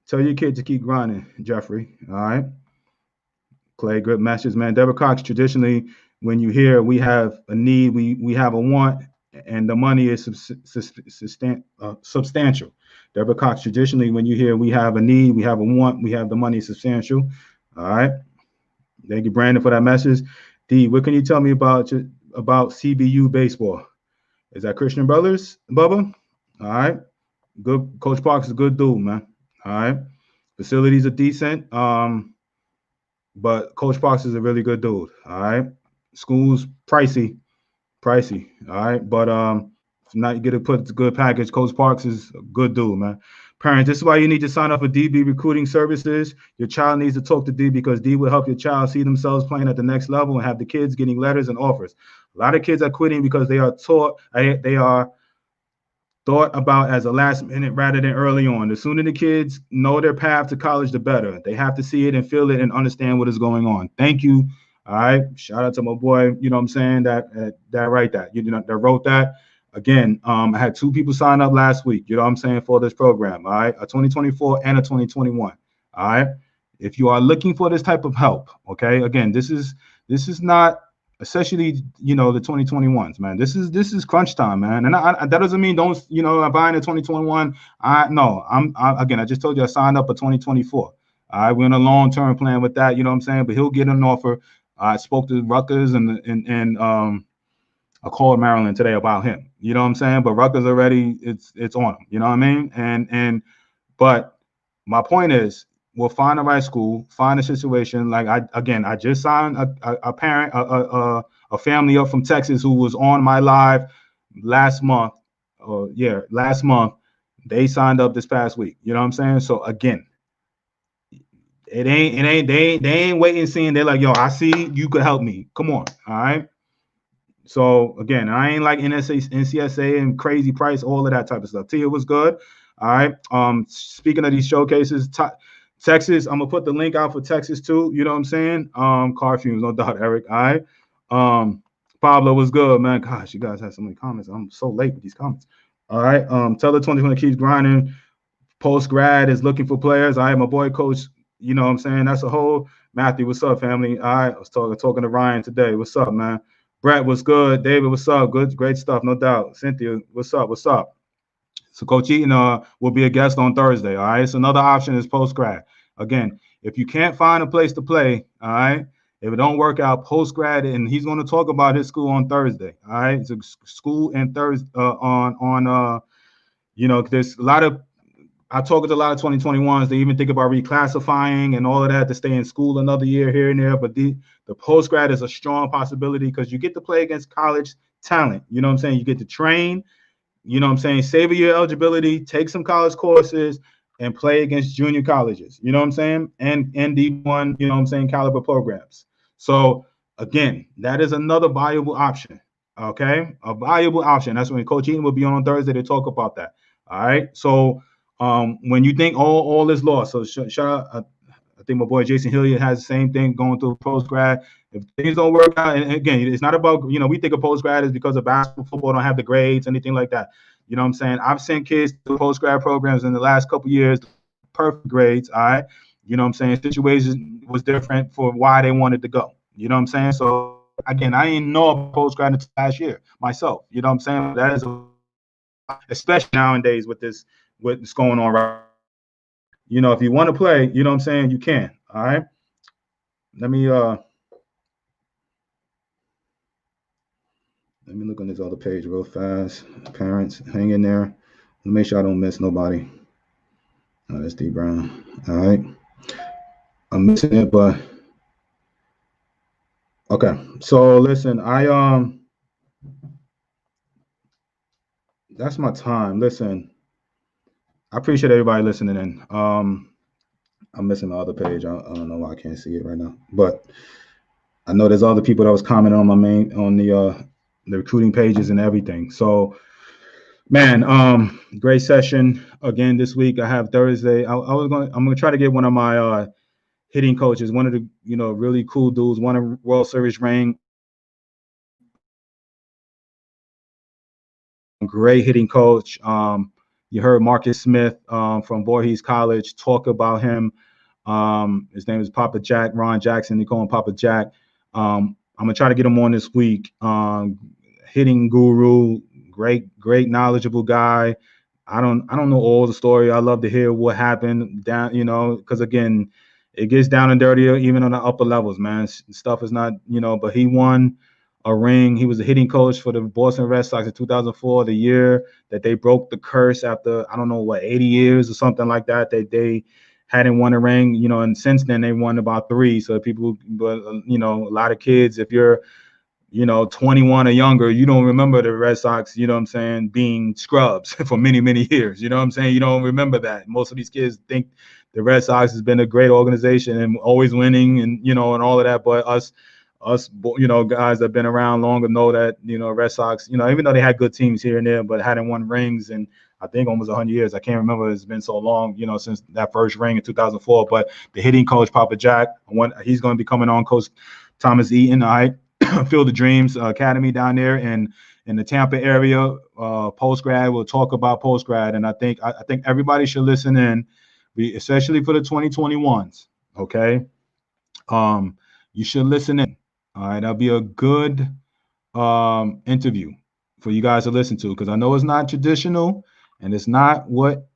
[SPEAKER 1] Tell your kid to keep grinding, Jeffrey. All right. Clay, good message, man. Deborah Cox, traditionally, when you hear we have a need, we have a want, and the money is substantial. Deborah Cox, traditionally, when you hear we have a need, we have a want, we have the money substantial. All right. Thank you, Brandon, for that message. D, what can you tell me about CBU baseball? Is that Christian Brothers, Bubba? All right. Good. Coach Parks is a good dude, man. All right. Facilities are decent. But Coach Parks is a really good dude. All right. School's pricey. All right. But if not, you get to put a good package. Coach Parks is a good dude, man. Parents, this is why you need to sign up for DB recruiting services. Your child needs to talk to D because D will help your child see themselves playing at the next level and have the kids getting letters and offers. A lot of kids are quitting because they are thought about as a last minute rather than early on. The sooner the kids know their path to college, the better. They have to see it and feel it and understand what is going on. Thank you. All right. Shout out to my boy, you know what I'm saying, that wrote that. Again, I had 2 people sign up last week, you know what I'm saying, for this program. All right. A 2024 and a 2021. All right. If you are looking for this type of help, okay, again, this is not, especially, you know, the 2021s, man. This is crunch time, man. And that doesn't mean don't, you know, I'm buying the 2021. I just told you I signed up for 2024. All right, we're in a long-term plan with that, you know what I'm saying? But he'll get an offer. I spoke to Rutgers and I called Maryland today about him. You know what I'm saying? But Rutgers already, it's on him. You know what I mean? But my point is, we'll find the right school, find a situation. Like I just signed a parent, a family up from Texas who was on my live last month. Last month. They signed up this past week. You know what I'm saying? So again, they ain't waiting and seeing. They're like, yo, I see you could help me. Come on. All right. So again, I ain't like NCSA and crazy price, all of that type of stuff. Tia was good. All right. Speaking of these showcases, Texas, I'm gonna put the link out for Texas too. You know what I'm saying? Car fumes, no doubt, Eric. All right. Pablo was good, man. Gosh, you guys have so many comments. I'm so late with these comments. All right. Teller 2020 keeps grinding. Post grad is looking for players. All right, my boy, Coach. You know what I'm saying? That's a whole Matthew. What's up, family? All right. I was talking to Ryan today. What's up, man? Brett, what's good? David, what's up? Good, great stuff, no doubt. Cynthia, what's up? What's up? So Coach Eaton will be a guest on Thursday. All right. So another option is post grad. Again, if you can't find a place to play, all right, if it don't work out, post grad, and he's going to talk about his school on Thursday. All right. It's a school and Thursday you know, there's a lot of, I talk to a lot of 2021s. They even think about reclassifying and all of that to stay in school another year here and there. But the post grad is a strong possibility because you get to play against college talent. You know what I'm saying? You get to train. You know what I'm saying? Savor your eligibility, take some college courses, and play against junior colleges. You know what I'm saying? And D1, you know what I'm saying, caliber programs. So again, that is another viable option. Okay, a valuable option. That's when Coach Eaton will be on Thursday to talk about that. All right. So when you think all is lost, so shout out. I think my boy Jason Hilliard has the same thing going through post grad. If things don't work out, and again, it's not about, you know, we think of post grad is because of basketball, football don't have the grades, anything like that. You know what I'm saying? I've sent kids to post grad programs in the last couple of years, perfect grades. All right. You know what I'm saying? Situation was different for why they wanted to go. You know what I'm saying? So again, I didn't know about post grad until last year myself. You know what I'm saying? That is especially nowadays with what's going on right. You know, if you want to play, you know what I'm saying, you can. All right. Let me Let me look on this other page real fast. Parents, hang in there. Let me make sure I don't miss nobody. Oh, that's D Brown. All right. I'm missing it, but okay. So listen, that's my time. Listen, I appreciate everybody listening in. I'm missing the other page. I don't know why I can't see it right now, but I know there's other people that was commenting on the recruiting pages and everything. So, man, great session again this week. I have Thursday. I'm gonna try to get one of my hitting coaches, one of the really cool dudes, won a World Series ring. Great hitting coach. You heard Marcus Smith from Voorhees College talk about him. His name is Papa Jack, Ron Jackson. They call him Papa Jack. I'm gonna try to get him on this week. Hitting guru, great knowledgeable guy. I don't know all the story. I love to hear what happened down, because again, it gets down and dirty even on the upper levels, man. Stuff is not, but he won a ring. He was a hitting coach for the Boston Red Sox in 2004, the year that they broke the curse after, I don't know what, 80 years or something like that, that they hadn't won a ring, and since then they won about 3. So people, but a lot of kids, if you're 21 or younger, you don't remember the Red Sox, being scrubs for many, many years. You know what I'm saying? You don't remember that. Most of these kids think the Red Sox has been a great organization and always winning and, and all of that. But us, guys that have been around longer know that, Red Sox, even though they had good teams here and there, but hadn't won rings in, I think, almost 100 years. I can't remember. It's been so long, since that first ring in 2004. But the hitting coach, Papa Jack, he's going to be coming on. Coach Thomas Eaton, all right. Field of Dreams Academy down there in the Tampa area. Post grad, we'll talk about post grad, and I think everybody should listen in, especially for the 2021s. Okay, you should listen in. All right, that'll be a good interview for you guys to listen to, because I know it's not traditional and it's not what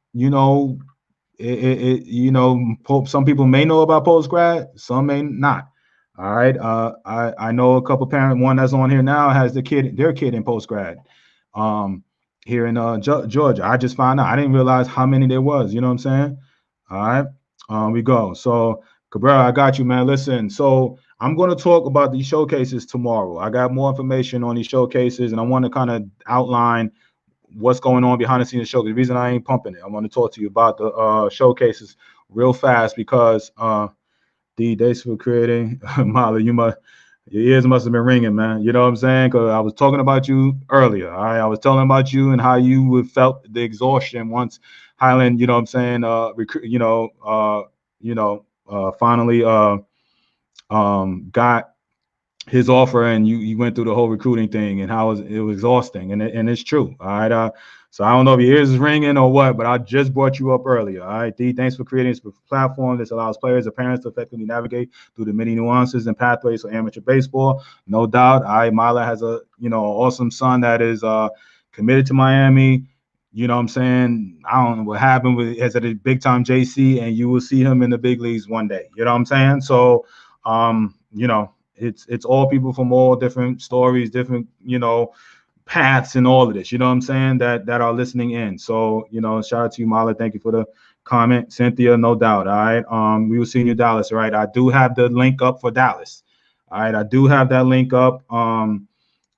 [SPEAKER 1] some people may know about post grad, some may not. All right. I know a couple parents. One that's on here now has their kid in post grad, here in Georgia. I just found out. I didn't realize how many there was. You know what I'm saying? All right. We go. So Cabrera, I got you, man. Listen. So I'm going to talk about these showcases tomorrow. I got more information on these showcases, and I want to kind of outline what's going on behind the scenes show. The reason I ain't pumping it, I want to talk to you about the showcases real fast, because D, thanks for creating. Molly, your ears must have been ringing, man. You know what I'm saying? Because I was talking about you earlier. All right, I was telling about you and how you felt the exhaustion once Highland, you know what I'm saying, finally got his offer, and you went through the whole recruiting thing and how it was exhausting, and it's true. All right. So I don't know if your ears is ringing or what, but I just brought you up earlier. All right, D, thanks for creating this platform. This allows players and parents to effectively navigate through the many nuances and pathways for amateur baseball. No doubt. Mila has a awesome son that is committed to Miami. You know what I'm saying? I don't know what happened with as a big time JC, and you will see him in the big leagues one day. You know what I'm saying? So it's all people from all different stories, different paths and all of this, you know what I'm saying, that are listening in. So shout out to you, Mala. Thank you for the comment. Cynthia, no doubt. All right, we will see you in Dallas. All right, I do have the link up for Dallas. All right, I do have that link up. I'm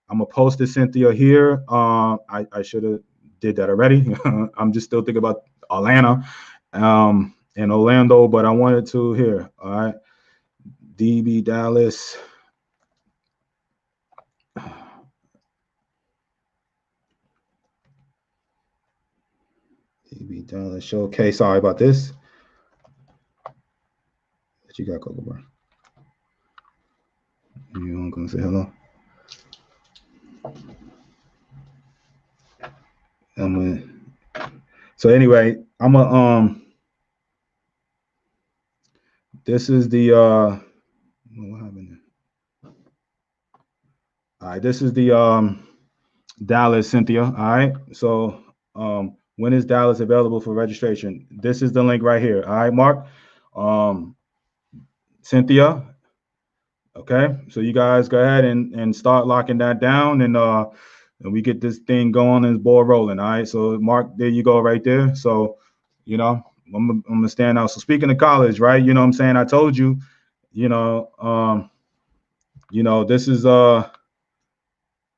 [SPEAKER 1] gonna post it, Cynthia, here. I should have did that already. I'm just still thinking about Atlanta and Orlando, but I wanted to here. All right, DB Dallas. DB Dallas showcase. Sorry about this. What you got, Coco, bro? You want to say hello? So anyway, I'm a this is the what happened there? All right, this is the Dallas, Cynthia. All right, so when is Dallas available for registration? This is the link right here. All right, Mark, Cynthia, Okay, so you guys go ahead and start locking that down, and we get this thing going and this ball rolling. All right, so Mark, there you go, right there. So, you know, I'm gonna stand out. So speaking of college, right? You know what I'm saying? I told you, you know, this is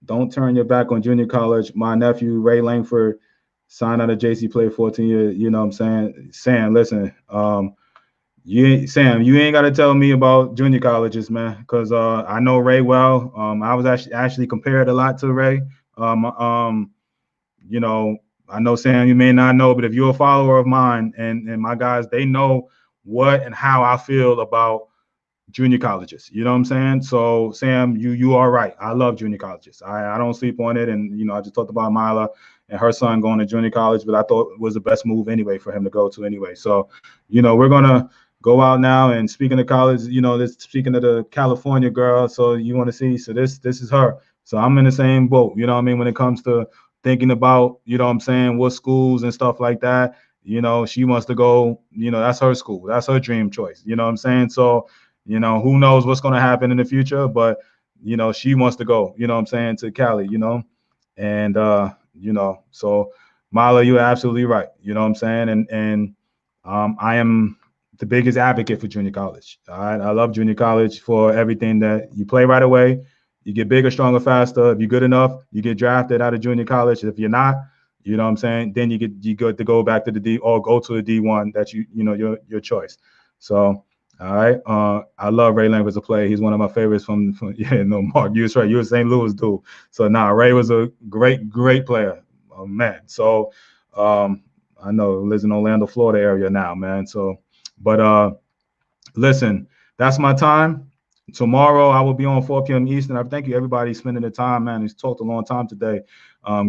[SPEAKER 1] don't turn your back on junior college. My nephew Ray Langford signed out of JC, played 14 years. You know what I'm saying? Sam, listen, Sam, you ain't got to tell me about junior colleges, man, because I know Ray well. I was actually compared a lot to Ray. You know, I know Sam, you may not know, but if you're a follower of mine and my guys, they know what and how I feel about junior colleges. You know what I'm saying? So Sam, you are right. I love junior colleges. I don't sleep on it. And I just talked about Mila and her son going to junior college, but I thought it was the best move anyway for him to go to anyway. So, we're gonna go out now, and speaking of college, this speaking of the California girl. So you want to see? So this is her. So I'm in the same boat. You know what I mean? When it comes to thinking about, what I'm saying, what schools and stuff like that. She wants to go. That's her school. That's her dream choice. You know what I'm saying? So who knows what's going to happen in the future, but, she wants to go, what I'm saying, to Cali, and, so Mala, you're absolutely right. You know what I'm saying? And I am the biggest advocate for junior college. All right. I love junior college for everything that you play right away. You get bigger, stronger, faster. If you're good enough, you get drafted out of junior college. If you're not, you know what I'm saying, then you get to go back to the D or go to the D1 that your choice. So, all right. I love Ray Langford as a player. He's one of my favorites from Mark, you was right. You're a St. Louis dude. So Ray was a great player. Oh, man. So I know he lives in Orlando, Florida area now, man. So, but listen, that's my time. Tomorrow I will be on 4 p.m. Eastern. I thank you everybody spending the time, man. He's talked a long time today.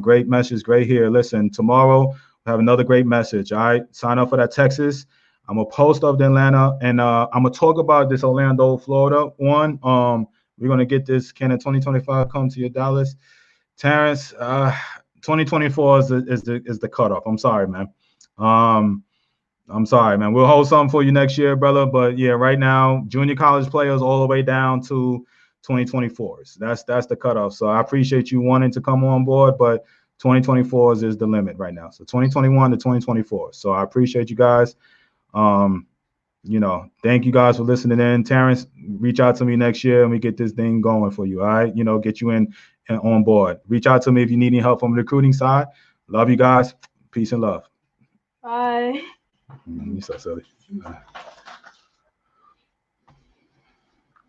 [SPEAKER 1] Great message, great here. Listen, tomorrow we'll have another great message. All right. Sign up for that Texas. I'm gonna post up to Atlanta, and I'm gonna talk about this Orlando, Florida one. We're gonna get this. Can in 2025 come to your Dallas, Terrence? 2024 is the cutoff. I'm sorry, man. I'm sorry, man. We'll hold something for you next year, brother. But yeah, right now, junior college players all the way down to 2024s. That's the cutoff. So I appreciate you wanting to come on board, but 2024s is the limit right now. So 2021 to 2024. So I appreciate you guys. Thank you guys for listening in. Terrence, reach out to me next year and we get this thing going for you. All right. Get you in and on board. Reach out to me if you need any help from the recruiting side. Love you guys. Peace and love.
[SPEAKER 2] Bye.
[SPEAKER 1] You're so silly.